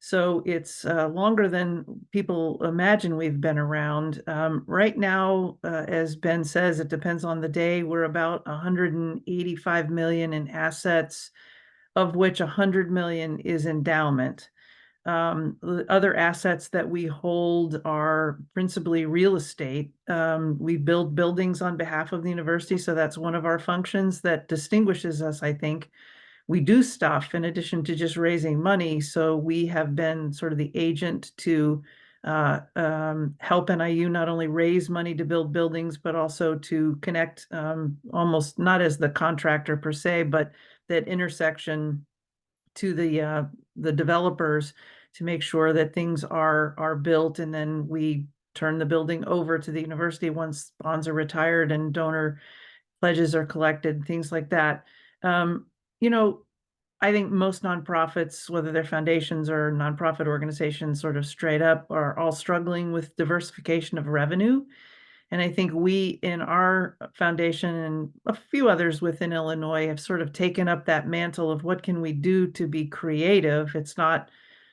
So it's longer than people imagine we've been around. Right now, as Ben says, it depends on the day. We're about 185 million in assets, of which 100 million is endowment. The other assets that we hold are principally real estate. We build buildings on behalf of the university, so that's one of our functions that distinguishes us, I think. We do stuff in addition to just raising money. So we have been sort of the agent to help NIU not only raise money to build buildings, but also to connect almost not as the contractor per se, but that intersection to the developers to make sure that things are built, and then we turn the building over to the university once bonds are retired and donor pledges are collected, things like that. You know, I think most nonprofits, whether they're foundations or nonprofit organizations, sort of straight up are all struggling with diversification of revenue. And I think we in our foundation and a few others within Illinois have sort of taken up that mantle of what can we do to be creative. It's not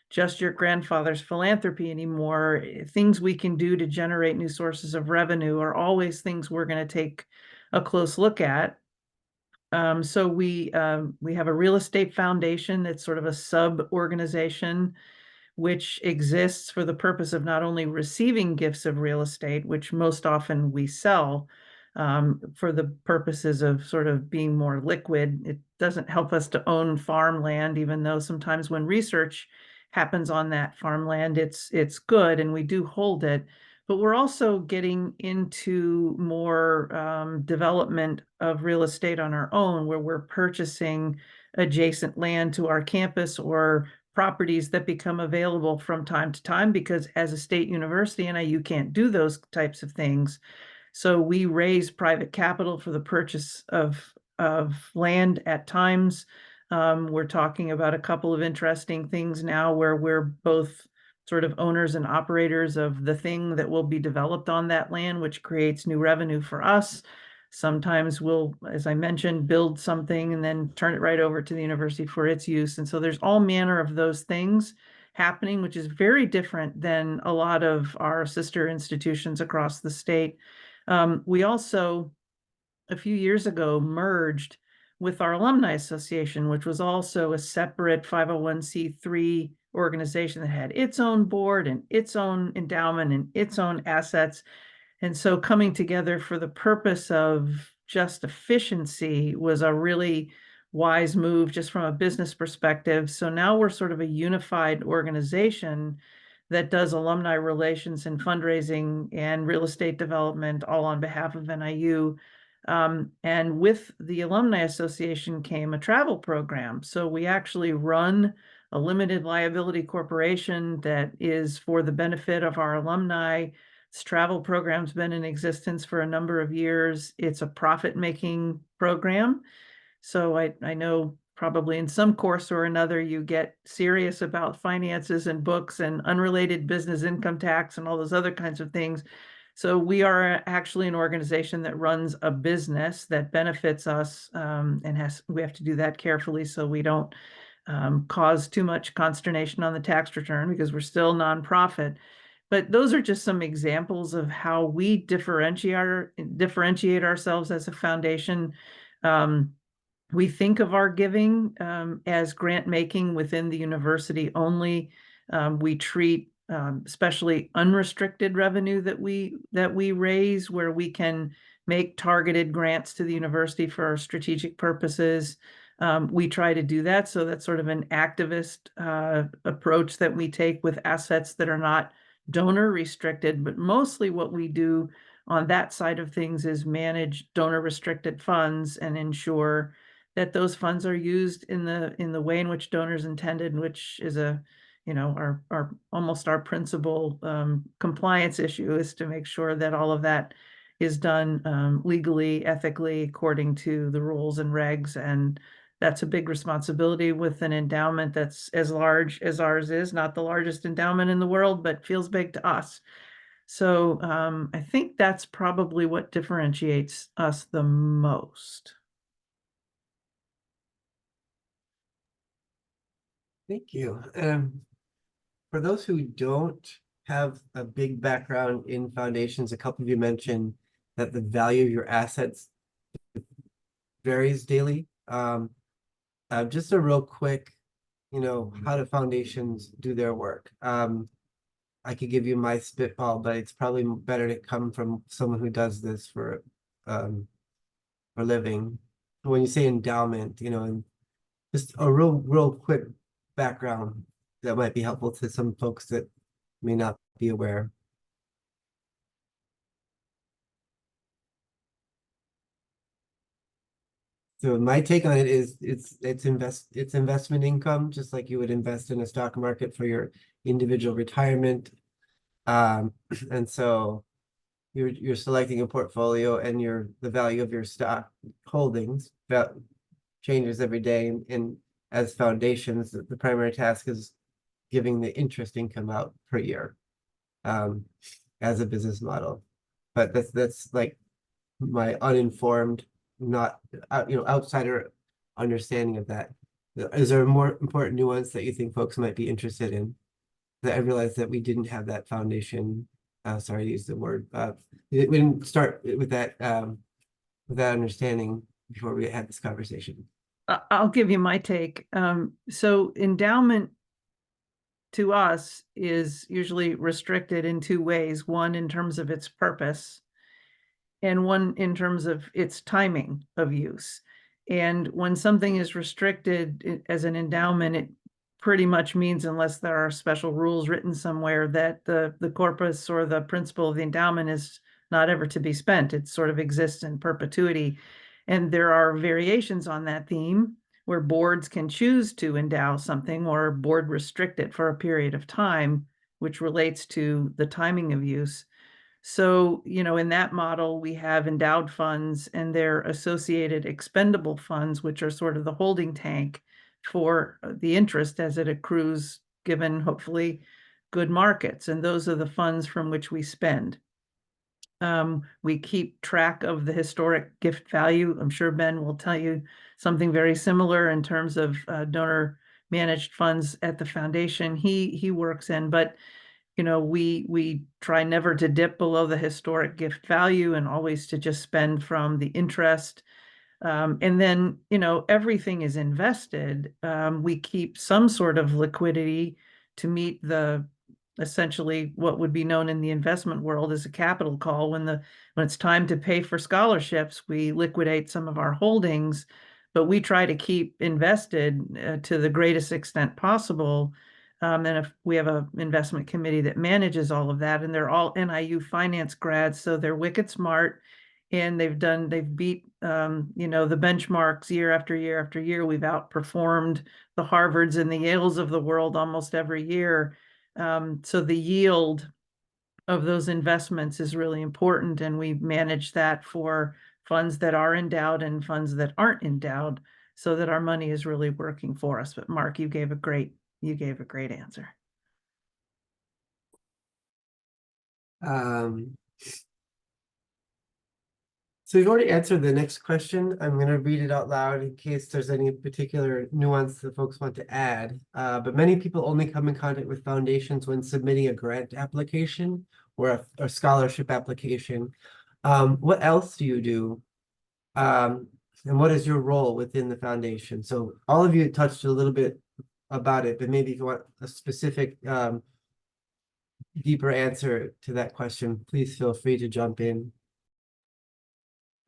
just your grandfather's philanthropy anymore. Things we can do to generate new sources of revenue are always things we're going to take a close look at. So we have a real estate foundation that's sort of a sub-organization which exists for the purpose of not only receiving gifts of real estate, which most often we sell for the purposes of sort of being more liquid. It doesn't help us to own farmland, even though sometimes when research happens on that farmland, it's good and we do hold it. But we're also getting into more development of real estate on our own, where we're purchasing adjacent land to our campus or properties that become available from time to time, because as a state university, NIU can't do those types of things. So we raise private capital for the purchase of land at times. We're talking about a couple of interesting things now where we're both sort of owners and operators of the thing that will be developed on that land, which creates new revenue for us. Sometimes we'll, as I mentioned, build something and then turn it right over to the university for its use. And so there's all manner of those things happening, which is very different than a lot of our sister institutions across the state. We also, a few years ago, merged with our Alumni Association, which was also a separate 501c3 organization that had its own board and its own endowment and its own assets. And so coming together for the purpose of just efficiency was a really wise move just from a business perspective. So now we're sort of a unified organization that does alumni relations and fundraising and real estate development all on behalf of NIU. And with the Alumni Association came a travel program. So we actually run a limited liability corporation that is for the benefit of our alumni. This travel program's been in existence for a number of years. It's a profit-making program. So I know probably in some course or another, you get serious about finances and books and unrelated business income tax and all those other kinds of things. So we are actually an organization that runs a business that benefits us, and we have to do that carefully so we don't cause too much consternation on the tax return, because we're still nonprofit. But those are just some examples of how we differentiate ourselves as a foundation. We think of our giving as grant making within the university only. We treat especially unrestricted revenue that we raise, where we can make targeted grants to the university for strategic purposes. We try to do that. So that's sort of an activist approach that we take with assets that are not donor restricted, but mostly what we do on that side of things is manage donor restricted funds and ensure that those funds are used in the way in which donors intended, which is our almost our principal compliance issue, is to make sure that all of that is done legally, ethically, according to the rules and regs. And that's a big responsibility with an endowment that's as large as ours is, not the largest endowment in the world, but feels big to us. So I think that's probably what differentiates us the most. Thank you. For those who don't have a big background in foundations, a couple of you mentioned that the value of your assets varies daily. Just a real quick, how do foundations do their work? I could give you my spitball, but it's probably better to come from someone who does this for a living. When you say endowment, and just a real quick background that might be helpful to some folks that may not be aware. So my take on it is it's investment income, just like you would invest in a stock market for your individual retirement. And so you're selecting a portfolio, and the value of your stock holdings that changes every day. And as foundations, the primary task is giving the interest income out per year as a business model. But that's like my uninformed, not outsider understanding of that. Is there a more important nuance that you think folks might be interested in? That I realized that we didn't have that foundation. Sorry to use the word. We didn't start with that understanding before we had this conversation. I'll give you my take. So endowment to us is usually restricted in two ways. One, in terms of its purpose, and one in terms of its timing of use. And when something is restricted as an endowment, it pretty much means, unless there are special rules written somewhere, that the corpus or the principle of the endowment is not ever to be spent. It sort of exists in perpetuity. And there are variations on that theme, where boards can choose to endow something or board restrict it for a period of time, which relates to the timing of use. So, in that model, we have endowed funds and their associated expendable funds, which are sort of the holding tank for the interest as it accrues, given hopefully good markets. And those are the funds from which we spend. We keep track of the historic gift value. I'm sure Ben will tell you something very similar in terms of donor managed funds at the foundation he works in. But we try never to dip below the historic gift value and always to just spend from the interest. And then, everything is invested. We keep some sort of liquidity to meet essentially what would be known in the investment world as a capital call. When it's time to pay for scholarships, we liquidate some of our holdings, but we try to keep invested to the greatest extent possible. And if we have an investment committee that manages all of that, and they're all NIU finance grads, so they're wicked smart, and they've beat the benchmarks year after year after year. We've outperformed the Harvards and the Yales of the world almost every year. So the yield of those investments is really important, and we manage that for funds that are endowed and funds that aren't endowed, so that our money is really working for us. But Mark, you gave a great answer. So you've already answered the next question. I'm going to read it out loud in case there's any particular nuance that folks want to add. But many people only come in contact with foundations when submitting a grant application or a scholarship application. What else do you do? And what is your role within the foundation? So all of you touched a little bit about it, but maybe if you want a specific deeper answer to that question, please feel free to jump in.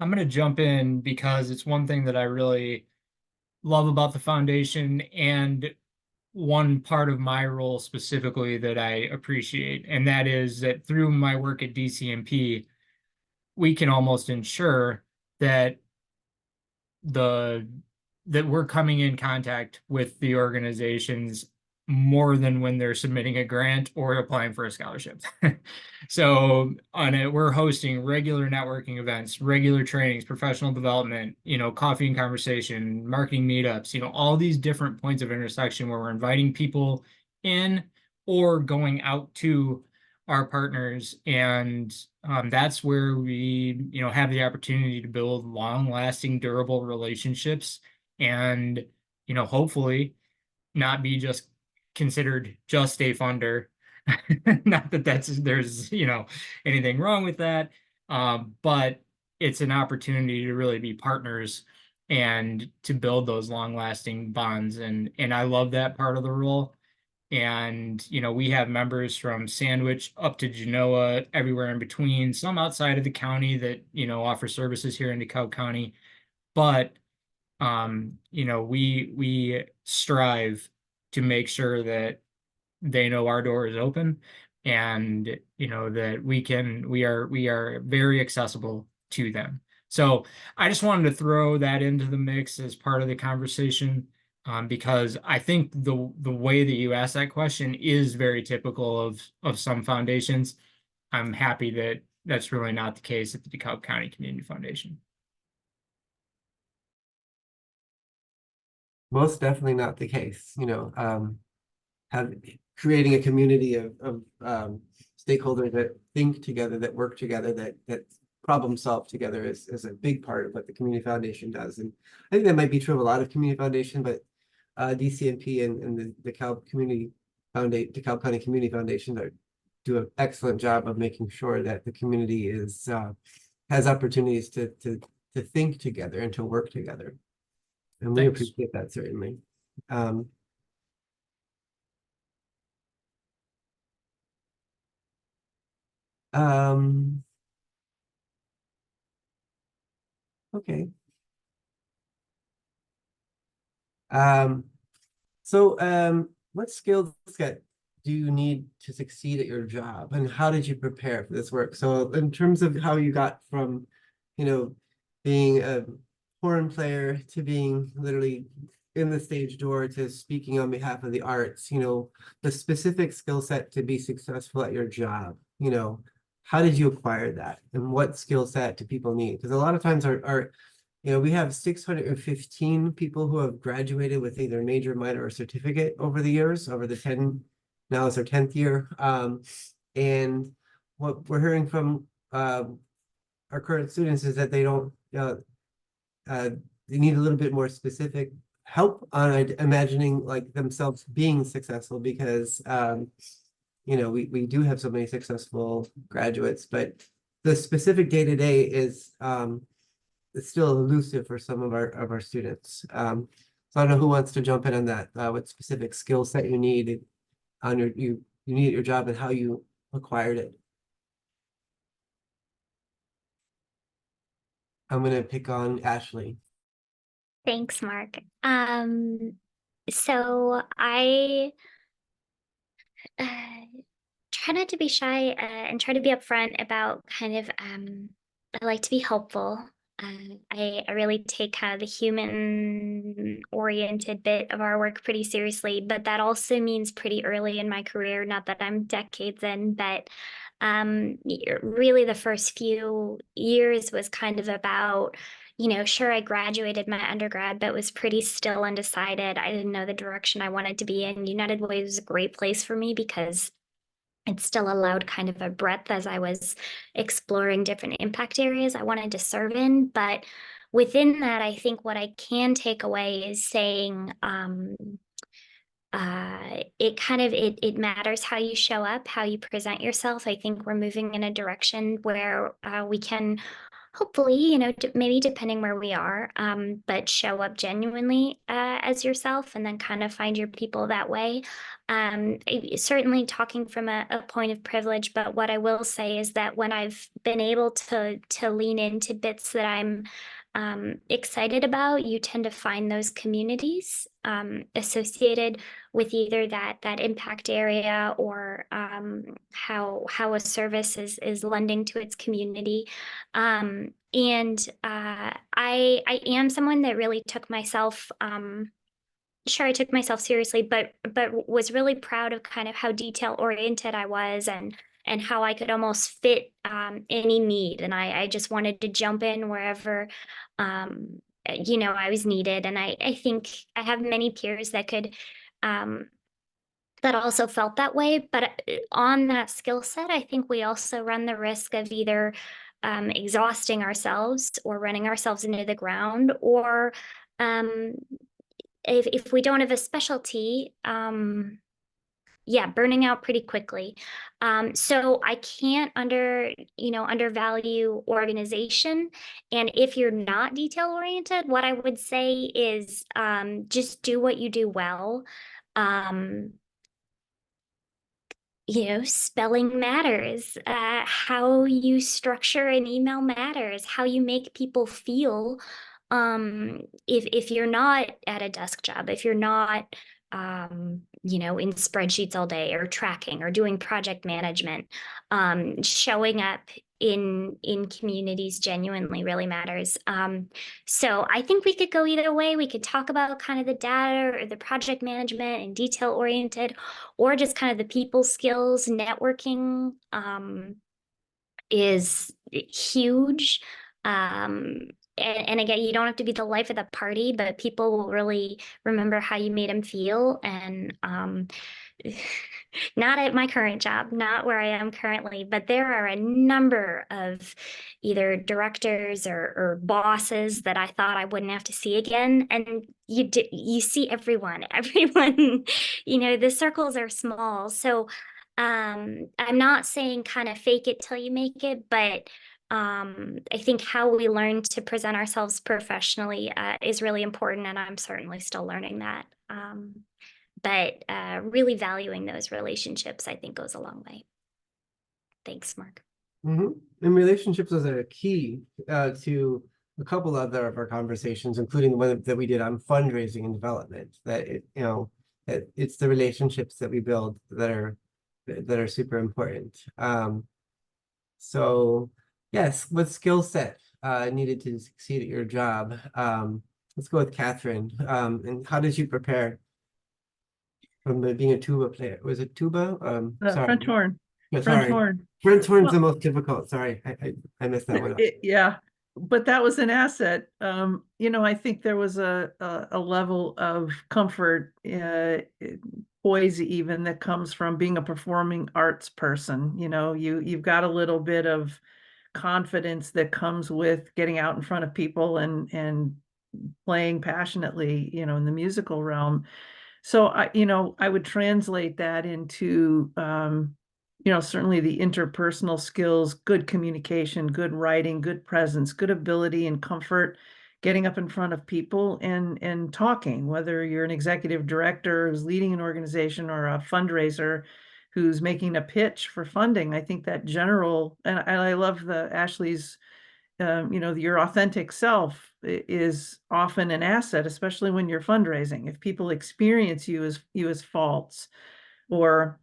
I'm going to jump in because it's one thing that I really love about the foundation, and one part of my role specifically that I appreciate, and that is that through my work at DCMP, we can almost ensure that we're coming in contact with the organizations more than when they're submitting a grant or applying for a scholarship. So on it, we're hosting regular networking events, regular trainings, professional development, coffee and conversation, marketing meetups, all these different points of intersection where we're inviting people in or going out to our partners. And that's where we, have the opportunity to build long-lasting, durable relationships, and, hopefully not be just considered just a funder. Not that there's anything wrong with that, but it's an opportunity to really be partners and to build those long-lasting bonds, and I love that part of the role. And we have members from Sandwich up to Genoa, everywhere in between, some outside of the county that offer services here in DeKalb County, but we strive to make sure that they know our door is open, and that we are very accessible to them. So I just wanted to throw that into the mix as part of the conversation, because I think the way that you asked that question is very typical of some foundations. I'm happy that that's really not the case at the DeKalb County Community Foundation. Most definitely not the case. Creating a community of stakeholders that think together, that work together, that problem solve together is a big part of what the Community Foundation does. And I think that might be true of a lot of community foundation, but DCMP and the DeKalb County Community Foundation do an excellent job of making sure that the community has opportunities to think together and to work together. And we Thanks. appreciate that, certainly. Okay. What skill set do you need to succeed at your job, and how did you prepare for this work? So in terms of how you got from, being a horn player to being literally in the stage door to speaking on behalf of the arts, the specific skill set to be successful at your job, how did you acquire that? And what skill set do people need? Because a lot of times we have 615 people who have graduated with either major, minor, or certificate over the years, over the 10, now it's their 10th year. And what we're hearing from our current students is that they don't, they need a little bit more specific help on imagining like themselves being successful because we do have so many successful graduates, but the specific day-to-day is it's still elusive for some of our students. So I don't know who wants to jump in on that, what specific skill set you need on you need at your job and how you acquired it. I'm gonna pick on Ashley. Thanks, Mark. So I uh, try not to be shy and try to be upfront about kind of I like to be helpful. I really take kind of the human oriented bit of our work pretty seriously, but that also means pretty early in my career, not that I'm decades in, but really the first few years was kind of about, sure, I graduated my undergrad, but was pretty still undecided. I didn't know the direction I wanted to be in. United Way was a great place for me because it still allowed kind of a breadth as I was exploring different impact areas I wanted to serve in. But within that, I think what I can take away is saying, it matters how you show up, how you present yourself. I think we're moving in a direction where we can hopefully, maybe depending where we are, but show up genuinely as yourself and then kind of find your people that way. Certainly talking from a point of privilege, but what I will say is that when I've been able to lean into bits that I'm excited about, you tend to find those communities associated with either that impact area or how a service is lending to its community. I am someone that really took myself sure, I took myself seriously, but was really proud of kind of how detail oriented I was and how I could almost fit any need. And I just wanted to jump in wherever I was needed. And I think I have many peers that could that also felt that way. But on that skill set, I think we also run the risk of either exhausting ourselves or running ourselves into the ground, or if we don't have a specialty, burning out pretty quickly. So I can't undervalue organization. And if you're not detail oriented, what I would say is just do what you do well. Spelling matters. How you structure an email matters. How you make people feel. If you're not at a desk job, if you're not in spreadsheets all day or tracking or doing project management, showing up in communities genuinely really matters. So I think we could go either way. We could talk about kind of the data or the project management and detail oriented, or just kind of the people skills. Networking is huge. And again, you don't have to be the life of the party, but people will really remember how you made them feel. And not at my current job, not where I am currently, but there are a number of either directors or bosses that I thought I wouldn't have to see again. And you see everyone, the circles are small. So I'm not saying kind of fake it till you make it, but I think how we learn to present ourselves professionally is really important, and I'm certainly still learning that. But really valuing those relationships, I think, goes a long way. Thanks, Mark. And relationships is a key to a couple other of our conversations, including the one that we did on fundraising and development. That it's the relationships that we build that are super important. So yes, what skill set needed to succeed at your job? Let's go with Catherine. And how did you prepare from being a tuba player? Was it tuba? Sorry. French horn, Yeah, French sorry. horn. French horn's Well, the most difficult. Sorry, I messed that one up. Yeah, but that was an asset. I think there was a level of comfort, poise even that comes from being a performing arts person. You've got a little bit of confidence that comes with getting out in front of people and playing passionately, in the musical realm. So I would translate that into, certainly the interpersonal skills, good communication, good writing, good presence, good ability and comfort, getting up in front of people and talking, whether you're an executive director who's leading an organization or a fundraiser who's making a pitch for funding. I think that general, and I love the Ashley's, your authentic self is often an asset, especially when you're fundraising. If people experience you as false or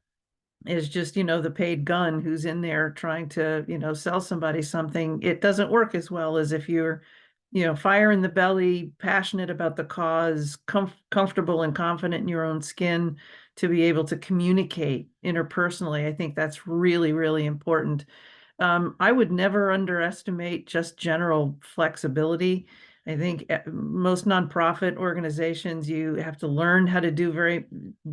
is just, the paid gun who's in there trying to, sell somebody something, it doesn't work as well as if you're, fire in the belly, passionate about the cause, comfortable and confident in your own skin to be able to communicate interpersonally. I think that's really, really important. I would never underestimate just general flexibility. I think most nonprofit organizations, you have to learn how to do very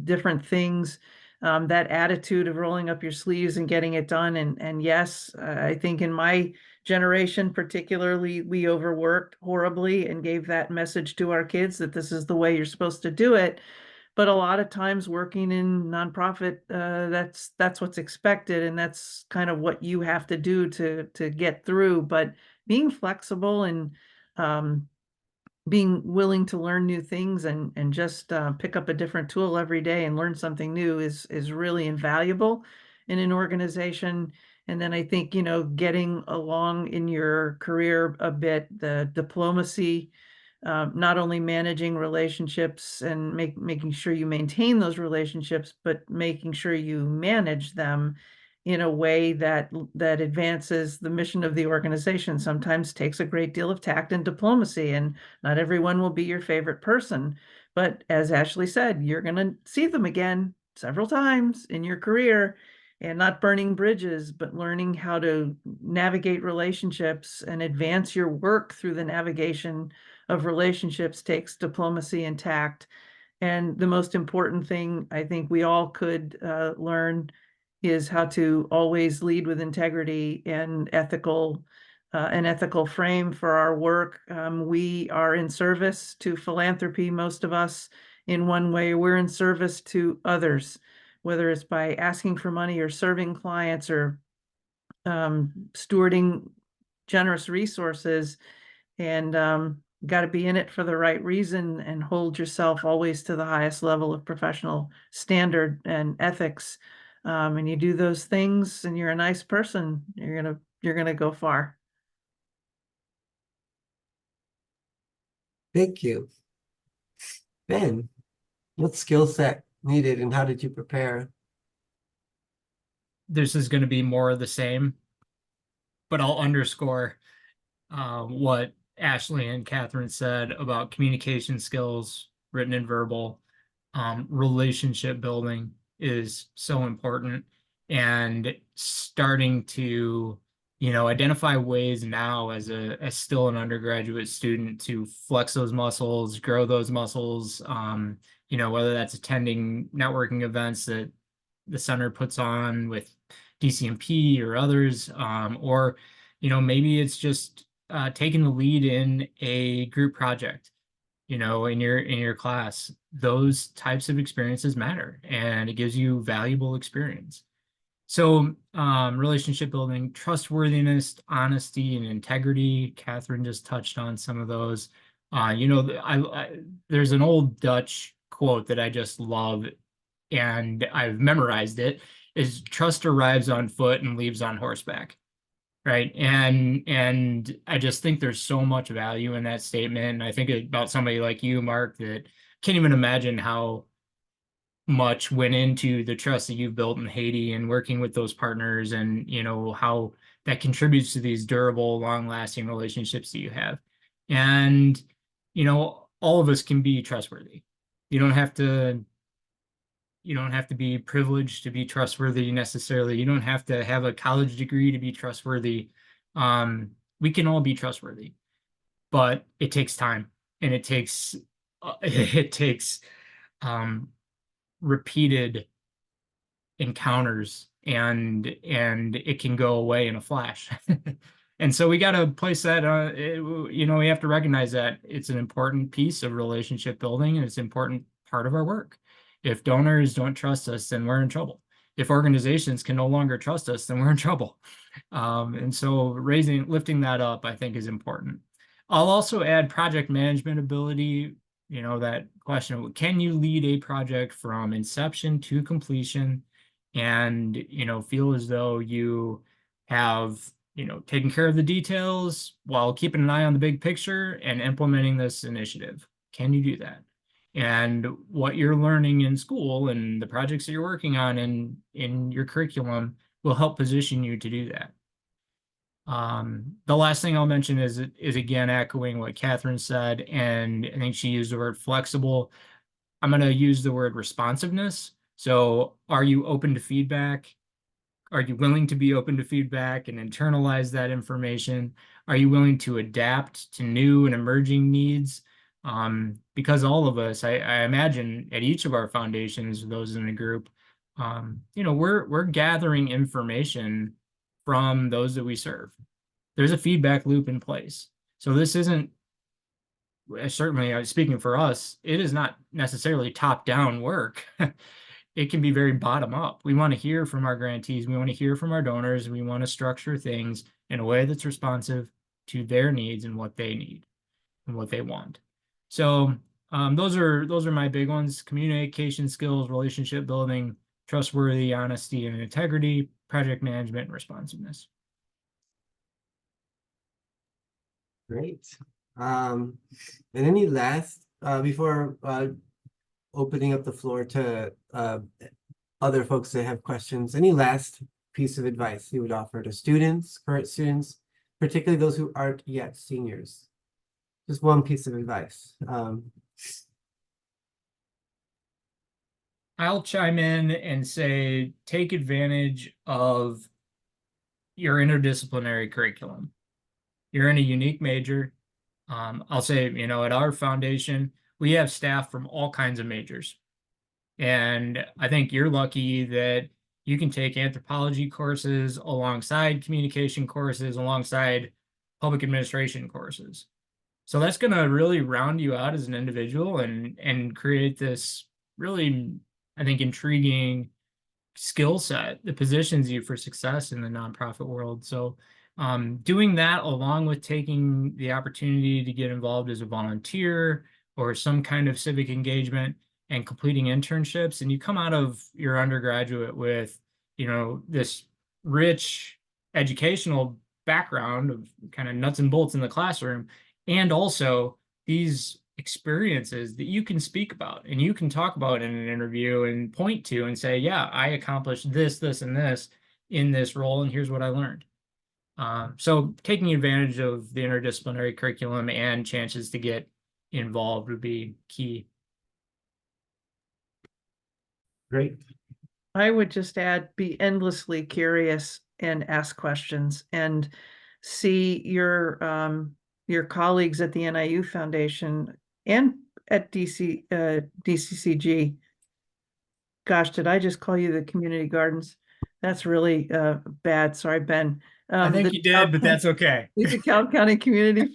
different things. That attitude of rolling up your sleeves and getting it done. And yes, I think in my generation, particularly, we overworked horribly and gave that message to our kids that this is the way you're supposed to do it. But a lot of times working in nonprofit, that's what's expected, and that's kind of what you have to do to get through. But being flexible and being willing to learn new things and just pick up a different tool every day and learn something new is really invaluable in an organization. And then I think, getting along in your career a bit, the diplomacy, not only managing relationships and making sure you maintain those relationships, but making sure you manage them in a way that advances the mission of the organization sometimes takes a great deal of tact and diplomacy, and not everyone will be your favorite person. But as Ashley said, you're going to see them again several times in your career, and not burning bridges, but learning how to navigate relationships and advance your work through the navigation of relationships takes diplomacy and tact. And the most important thing I think we all could learn is how to always lead with integrity and an ethical frame for our work. We are in service to philanthropy, most of us, in one way. We're in service to others, whether it's by asking for money or serving clients or stewarding generous resources. And got to be in it for the right reason and hold yourself always to the highest level of professional standard and ethics. And you do those things and you're a nice person, you're gonna go far. Thank you. Ben, what skill set needed and how did you prepare? This is going to be more of the same, but I'll underscore what Ashley and Catherine said about communication skills, written and verbal. Relationship building is so important, and starting to, identify ways now as still an undergraduate student to flex those muscles, grow those muscles. Whether that's attending networking events that the center puts on with DCMP or others, or maybe it's just taking the lead in a group project, in your class. Those types of experiences matter, and it gives you valuable experience. So relationship building, trustworthiness, honesty, and integrity. Catherine just touched on some of those. There's an old Dutch quote that I just love, and I've memorized it, is trust arrives on foot and leaves on horseback. Right. And I just think there's so much value in that statement. And I think about somebody like you, Mark, that can't even imagine how much went into the trust that you've built in Haiti and working with those partners, and how that contributes to these durable, long-lasting relationships that you have. And all of us can be trustworthy. You don't have to be privileged to be trustworthy necessarily. You don't have to have a college degree to be trustworthy. We can all be trustworthy, but it takes time, and it takes repeated encounters, and it can go away in a flash. And so we got to place that, we have to recognize that it's an important piece of relationship building, and it's an important part of our work. If donors don't trust us, then we're in trouble. If organizations can no longer trust us, then we're in trouble. And so lifting that up, I think, is important. I'll also add project management ability. That question of, can you lead a project from inception to completion and, feel as though you have, taken care of the details while keeping an eye on the big picture and implementing this initiative? Can you do that? And what you're learning in school and the projects that you're working on in your curriculum will help position you to do that. The last thing I'll mention is again echoing what Catherine said, and I think she used the word flexible. I'm going to use the word responsiveness. So are you open to feedback? Are you willing to be open to feedback and internalize that information? Are you willing to adapt to new and emerging needs? Because all of us, I imagine at each of our foundations, those in the group, we're gathering information from those that we serve. There's a feedback loop in place. So this isn't, certainly speaking for us, it is not necessarily top-down work. It can be very bottom-up. We want to hear from our grantees. We want to hear from our donors. We want to structure things in a way that's responsive to their needs and what they need and what they want. So those are my big ones: communication skills, relationship building, trustworthy, honesty and integrity, project management, and responsiveness. Great. And any last, before opening up the floor to other folks that have questions, any last piece of advice you would offer to students, current students, particularly those who aren't yet seniors? Just one piece of advice. I'll chime in and say, take advantage of your interdisciplinary curriculum. You're in a unique major. I'll say, at our foundation, we have staff from all kinds of majors. And I think you're lucky that you can take anthropology courses alongside communication courses, alongside public administration courses. So that's going to really round you out as an individual and create this really, I think, intriguing skill set that positions you for success in the nonprofit world. So doing that, along with taking the opportunity to get involved as a volunteer or some kind of civic engagement and completing internships, and you come out of your undergraduate with, this rich educational background of kind of nuts and bolts in the classroom, and also these experiences that you can speak about and you can talk about in an interview and point to and say, yeah, I accomplished this, this, and this in this role, and here's what I learned. So taking advantage of the interdisciplinary curriculum and chances to get involved would be key. Great. I would just add, be endlessly curious and ask questions, and see your colleagues at the NIU Foundation and at DCCG. Gosh, did I just call you the community gardens? That's really bad. Sorry, Ben. I think you did, but that's okay. The DeKalb County Community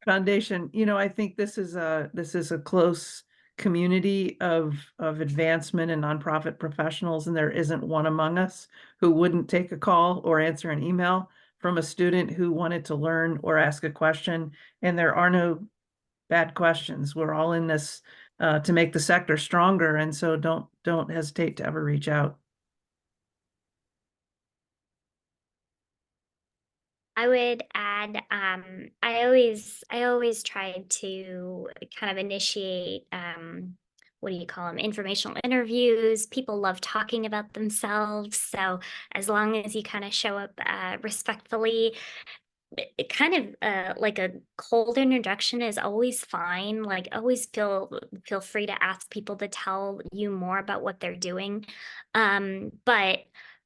Foundation. I think this is a close community of advancement and nonprofit professionals, and there isn't one among us who wouldn't take a call or answer an email from a student who wanted to learn or ask a question. And there are no bad questions. We're all in this to make the sector stronger, and so don't hesitate to ever reach out. I would add, I always try to kind of initiate, what do you call them, informational interviews. People love talking about themselves. So as long as you kind of show up respectfully, it kind of like a cold introduction is always fine. Like always feel free to ask people to tell you more about what they're doing. But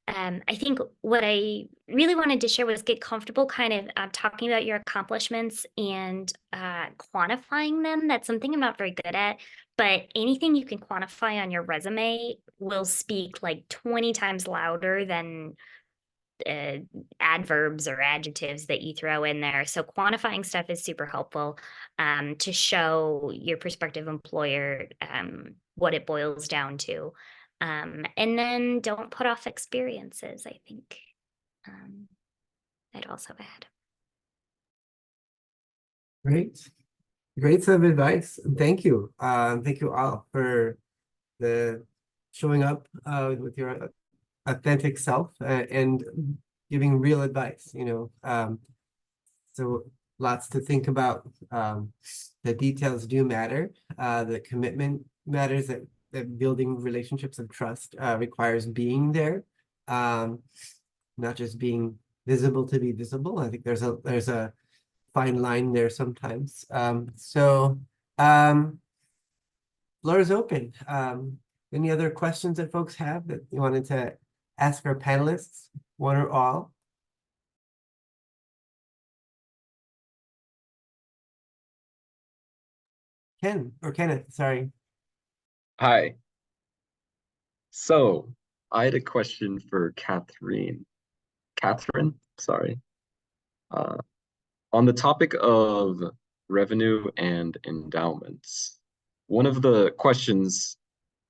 I think what I really wanted to share was get comfortable kind of talking about your accomplishments and quantifying them. That's something I'm not very good at, but anything you can quantify on your resume will speak like 20 times louder than adverbs or adjectives that you throw in there. So quantifying stuff is super helpful to show your prospective employer what it boils down to. And then don't put off experiences, I think. I'd also add. Great. Great set of advice. Thank you. Thank you all for the showing up with your authentic self and giving real advice, so lots to think about. The details do matter. The commitment matters, that building relationships of trust requires being there, not just being visible to be visible. I think there's a fine line there sometimes. Floor is open. Any other questions that folks have that you wanted to ask our panelists, one or all? Kenneth, sorry. Hi. So I had a question for Catherine. Catherine, sorry. On the topic of revenue and endowments, one of the questions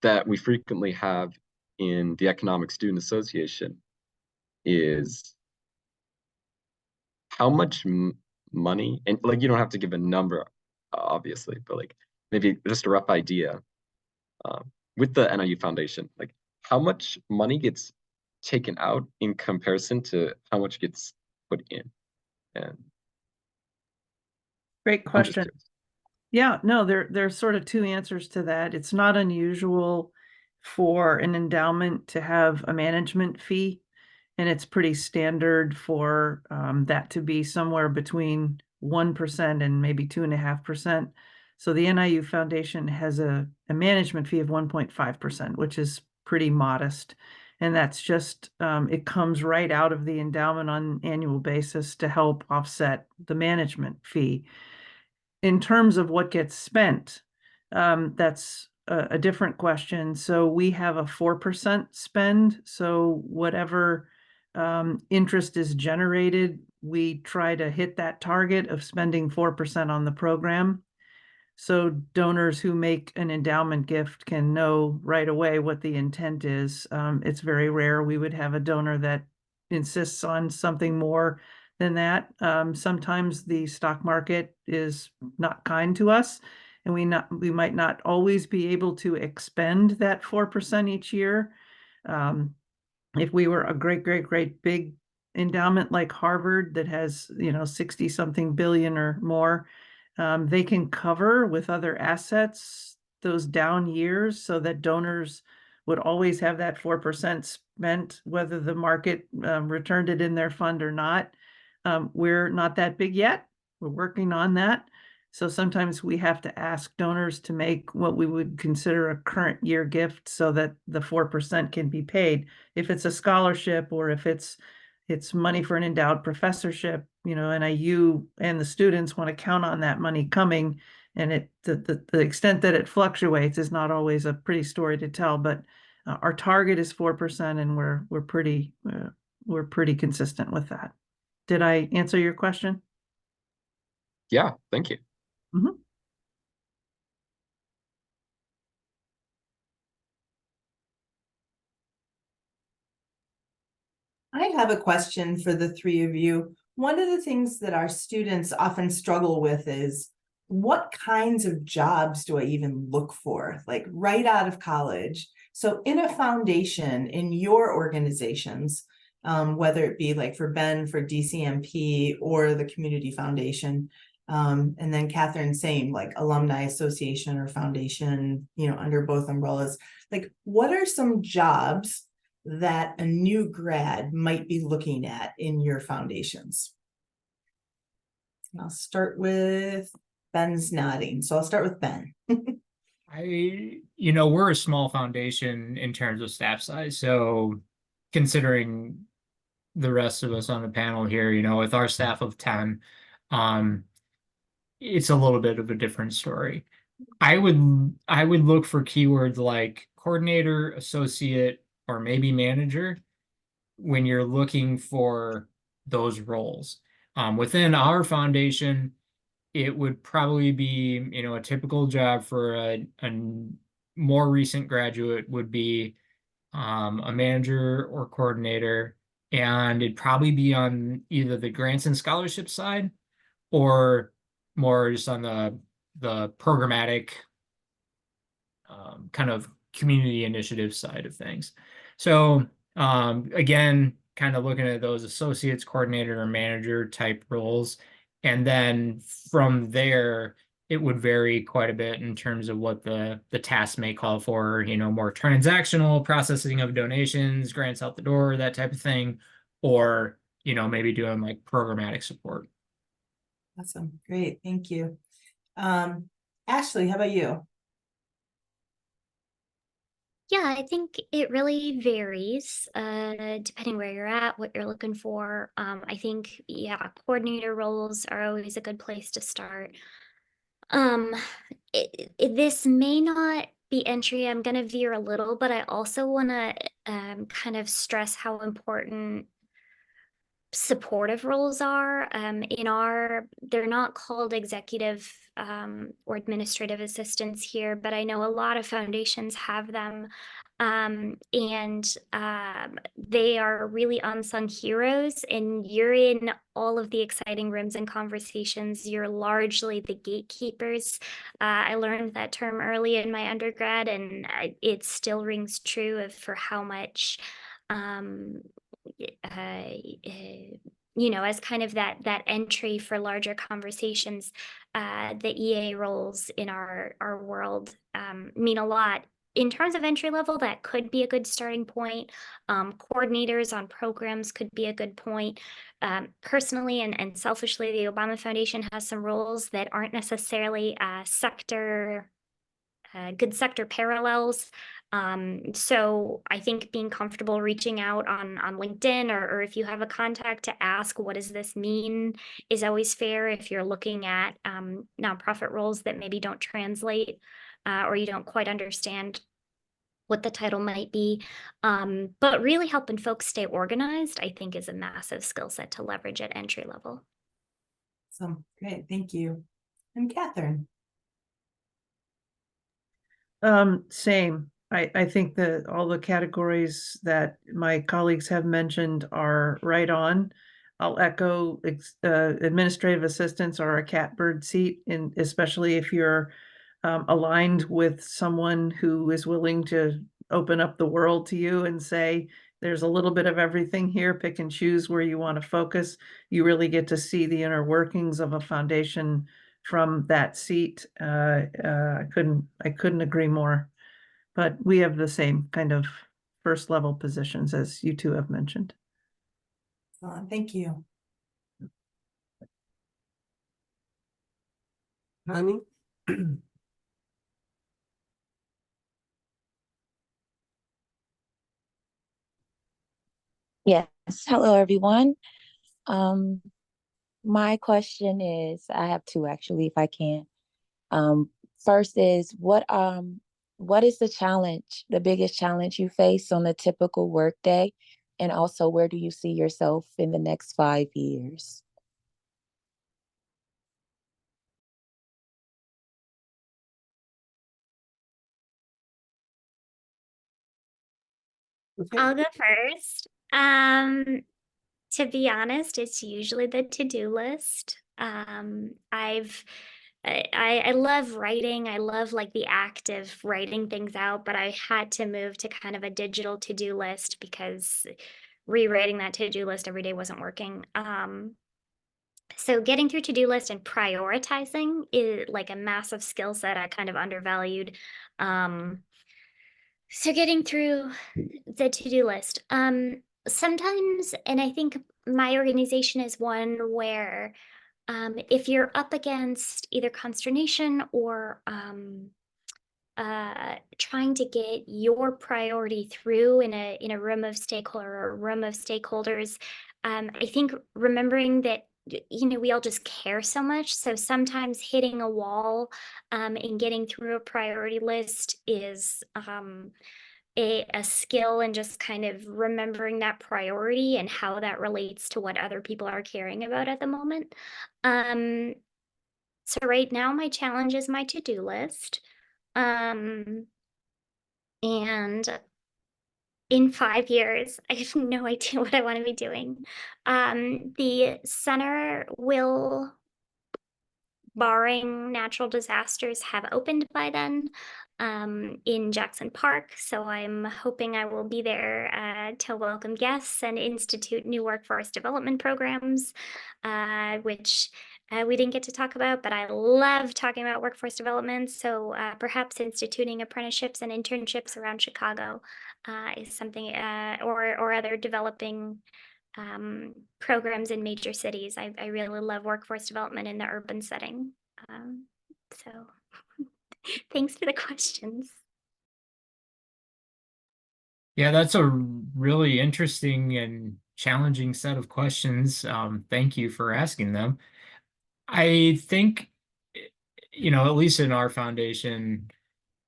that we frequently have in the Economic Student Association is how much money, and like you don't have to give a number, obviously, but like maybe just a rough idea with the NIU Foundation, like how much money gets taken out in comparison to how much gets put in? And Great I'm just question. curious. Yeah, no, there's sort of two answers to that. It's not unusual for an endowment to have a management fee, and it's pretty standard for that to be somewhere between 1% and maybe 2.5%. So the NIU Foundation has a management fee of 1.5%, which is pretty modest. And that's just, it comes right out of the endowment on an annual basis to help offset the management fee. In terms of what gets spent, that's a different question. So we have a 4% spend. So whatever interest is generated, we try to hit that target of spending 4% on the program. So donors who make an endowment gift can know right away what the intent is. It's very rare we would have a donor that insists on something more than that. Sometimes the stock market is not kind to us, and we might not always be able to expend that 4% each year. If we were a great big endowment like Harvard that has 60 something billion or more, they can cover with other assets those down years so that donors would always have that 4% spent, whether the market returned it in their fund or not. We're not that big yet. We're working on that. So sometimes we have to ask donors to make what we would consider a current year gift so that the 4% can be paid. If it's a scholarship or if it's money for an endowed professorship, NIU and the students want to count on that money coming, and the extent that it fluctuates is not always a pretty story to tell. But our target is 4%, and we're pretty consistent with that. Did I answer your question? Yeah, thank you. Mm-hmm. I have a question for the three of you. One of the things that our students often struggle with is what kinds of jobs do I even look for, like right out of college? So in a foundation, in your organizations, whether it be like for Ben, for DCMP, or the Community Foundation, and then Catherine, same, like Alumni Association or Foundation, under both umbrellas, like what are some jobs that a new grad might be looking at in your foundations? I'll start with Ben's nodding. So I'll start with Ben. We're a small foundation in terms of staff size. So considering the rest of us on the panel here, with our staff of 10, it's a little bit of a different story. I would look for keywords like coordinator, associate, or maybe manager when you're looking for those roles. Within our foundation, it would probably be, a typical job for a more recent graduate would be a manager or coordinator, and it'd probably be on either the grants and scholarship side or more just on the programmatic kind of community initiative side of things. So again, kind of looking at those associates, coordinator, or manager type roles. And then from there, it would vary quite a bit in terms of what the task may call for, more transactional processing of donations, grants out the door, that type of thing, or, maybe doing like programmatic support. Awesome. Great. Thank you. Ashley, how about you? Yeah, I think it really varies, depending where you're at, what you're looking for. I think, yeah, coordinator roles are always a good place to start. This may not be entry. I'm gonna veer a little, but I also want to kind of stress how important supportive roles are. They're not called executive or administrative assistants here, but I know a lot of foundations have them. And they are really unsung heroes, and you're in all of the exciting rooms and conversations. You're largely the gatekeepers. I learned that term early in my undergrad, and it still rings true for how much as kind of that entry for larger conversations, the EA roles in our world mean a lot. In terms of entry level, that could be a good starting point. Coordinators on programs could be a good point. Personally and selfishly, the Obama Foundation has some roles that aren't necessarily good sector parallels. So I think being comfortable reaching out on LinkedIn, or if you have a contact to ask, what does this mean, is always fair if you're looking at nonprofit roles that maybe don't translate, or you don't quite understand what the title might be. But really helping folks stay organized, I think, is a massive skill set to leverage at entry level. So great. Thank you. And Catherine. Same. I think that all the categories that my colleagues have mentioned are right on. I'll echo administrative assistants are a catbird seat, and especially if you're aligned with someone who is willing to open up the world to you and say, there's a little bit of everything here, pick and choose where you want to focus. You really get to see the inner workings of a foundation from that seat. I couldn't agree more. But we have the same kind of first level positions as you two have mentioned. Thank you. Honey? Yes. Hello, everyone. My question is, I have two actually, if I can. First is what is the challenge, the biggest challenge you face on a typical work day? And also, where do you see yourself in the next 5 years? Okay. I'll go first. To be honest, it's usually the to-do list. I love writing. I love like the act of writing things out, but I had to move to kind of a digital to-do list because rewriting that to-do list every day wasn't working. So getting through to-do list and prioritizing is like a massive skill set I kind of undervalued. So getting through the to-do list. Sometimes, and I think my organization is one where If you're up against either consternation or trying to get your priority through in a room of stakeholders, I think remembering that we all just care so much. So sometimes hitting a wall and getting through a priority list is a skill, and just kind of remembering that priority and how that relates to what other people are caring about at the moment. So right now my challenge is my to-do list. And in 5 years, I have no idea what I want to be doing. The center will, barring natural disasters, have opened by then in Jackson Park. So I'm hoping I will be there to welcome guests and institute new workforce development programs, which we didn't get to talk about, but I love talking about workforce development. So perhaps instituting apprenticeships and internships around Chicago is something, or other developing programs in major cities. I really love workforce development in the urban setting. So thanks for the questions. Yeah, that's a really interesting and challenging set of questions. Thank you for asking them. I think, at least in our foundation,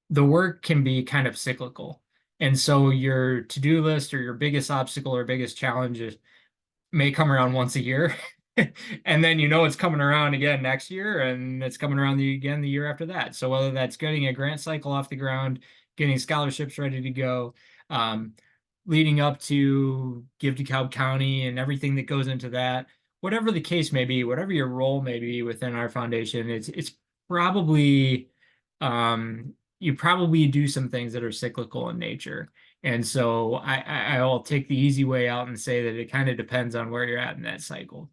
the work can be kind of cyclical. And so your to-do list or your biggest obstacle or biggest challenge may come around once a year. And then it's coming around again next year, and it's coming around again the year after that. So whether that's getting a grant cycle off the ground, getting scholarships ready to go, leading up to Give DeKalb County and everything that goes into that, whatever the case may be, whatever your role may be within our foundation, it's probably you probably do some things that are cyclical in nature. And so I'll take the easy way out and say that it kind of depends on where you're at in that cycle.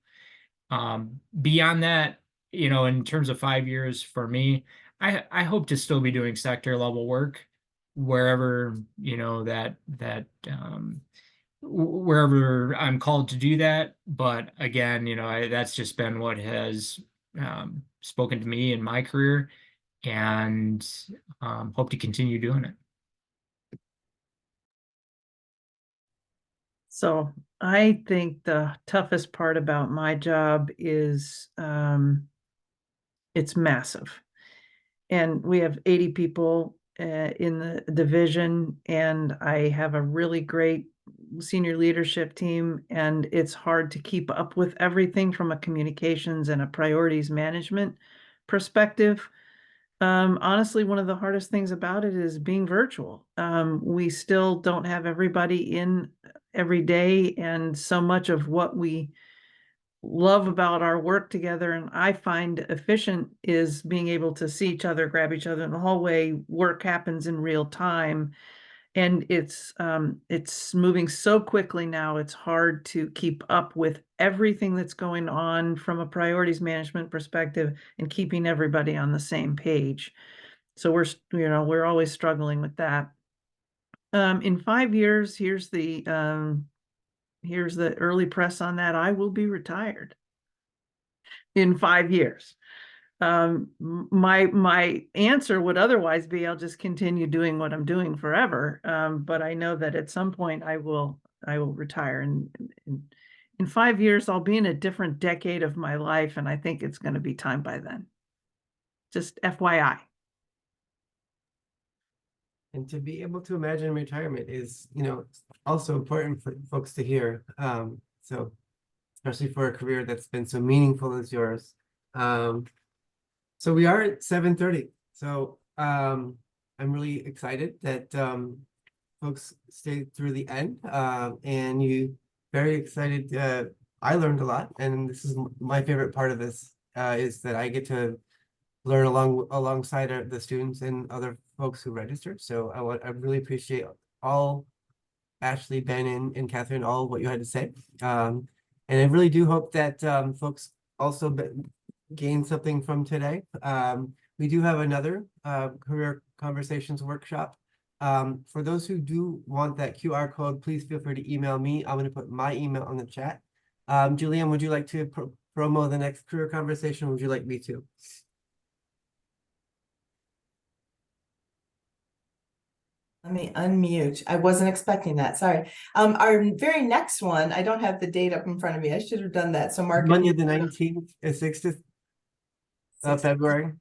Beyond that, in terms of 5 years for me, I hope to still be doing sector level work wherever, wherever I'm called to do that. But again, that's just been what has spoken to me in my career, and hope to continue doing it. So I think the toughest part about my job is it's massive. And we have 80 people in the division, and I have a really great senior leadership team, and it's hard to keep up with everything from a communications and a priorities management perspective. Honestly, one of the hardest things about it is being virtual. We still don't have everybody in every day, and so much of what we love about our work together and I find efficient is being able to see each other, grab each other in the hallway. Work happens in real time, and it's moving so quickly now. It's hard to keep up with everything that's going on from a priorities management perspective and keeping everybody on the same page. So we're always struggling with that. In 5 years, here's the early press on that. I will be retired in 5 years. My answer would otherwise be I'll just continue doing what I'm doing forever. But I know that at some point I will retire, and in 5 years I'll be in a different decade of my life, and I think it's going to be time by then. Just FYI. And to be able to imagine retirement is, also important for folks to hear. So especially for a career that's been so meaningful as yours. So we are at 7:30. So I'm really excited that folks stayed through the end, and you very excited. I learned a lot, and this is my favorite part of this, is that I get to learn alongside the students and other folks who registered. So I really appreciate all Ashley, Ben, and Catherine, all what you had to say. And I really do hope that folks also gain something from today. We do have another career conversations workshop. For those who do want that QR code, please feel free to email me. I'm going to put my email on the chat. Julianne, would you like to promo the next career conversation? Would you like me to? Let me unmute. I wasn't expecting that. Sorry. Our very next one, I don't have the date up in front of me. I should have done that. So Mark. Monday, the 19th, 6th of February.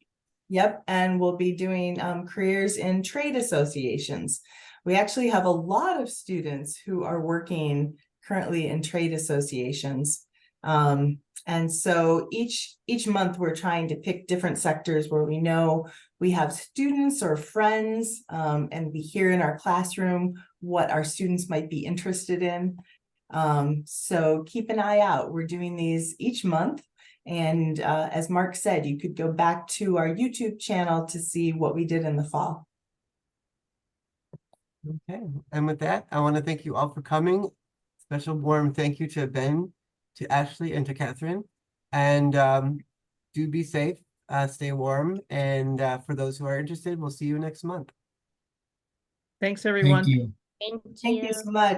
Yep, and we'll be doing careers in trade associations. We actually have a lot of students who are working currently in trade associations. And so each month we're trying to pick different sectors where we know we have students or friends, and we hear in our classroom what our students might be interested in. So keep an eye out. We're doing these each month. And as Mark said, you could go back to our YouTube channel to see what we did in the fall. Okay, and with that, I want to thank you all for coming. Special warm thank you to Ben, to Ashley, and to Catherine. And do be safe, stay warm, and for those who are interested, we'll see you next month. Thanks, everyone. Thank you. Thank Thank you so much.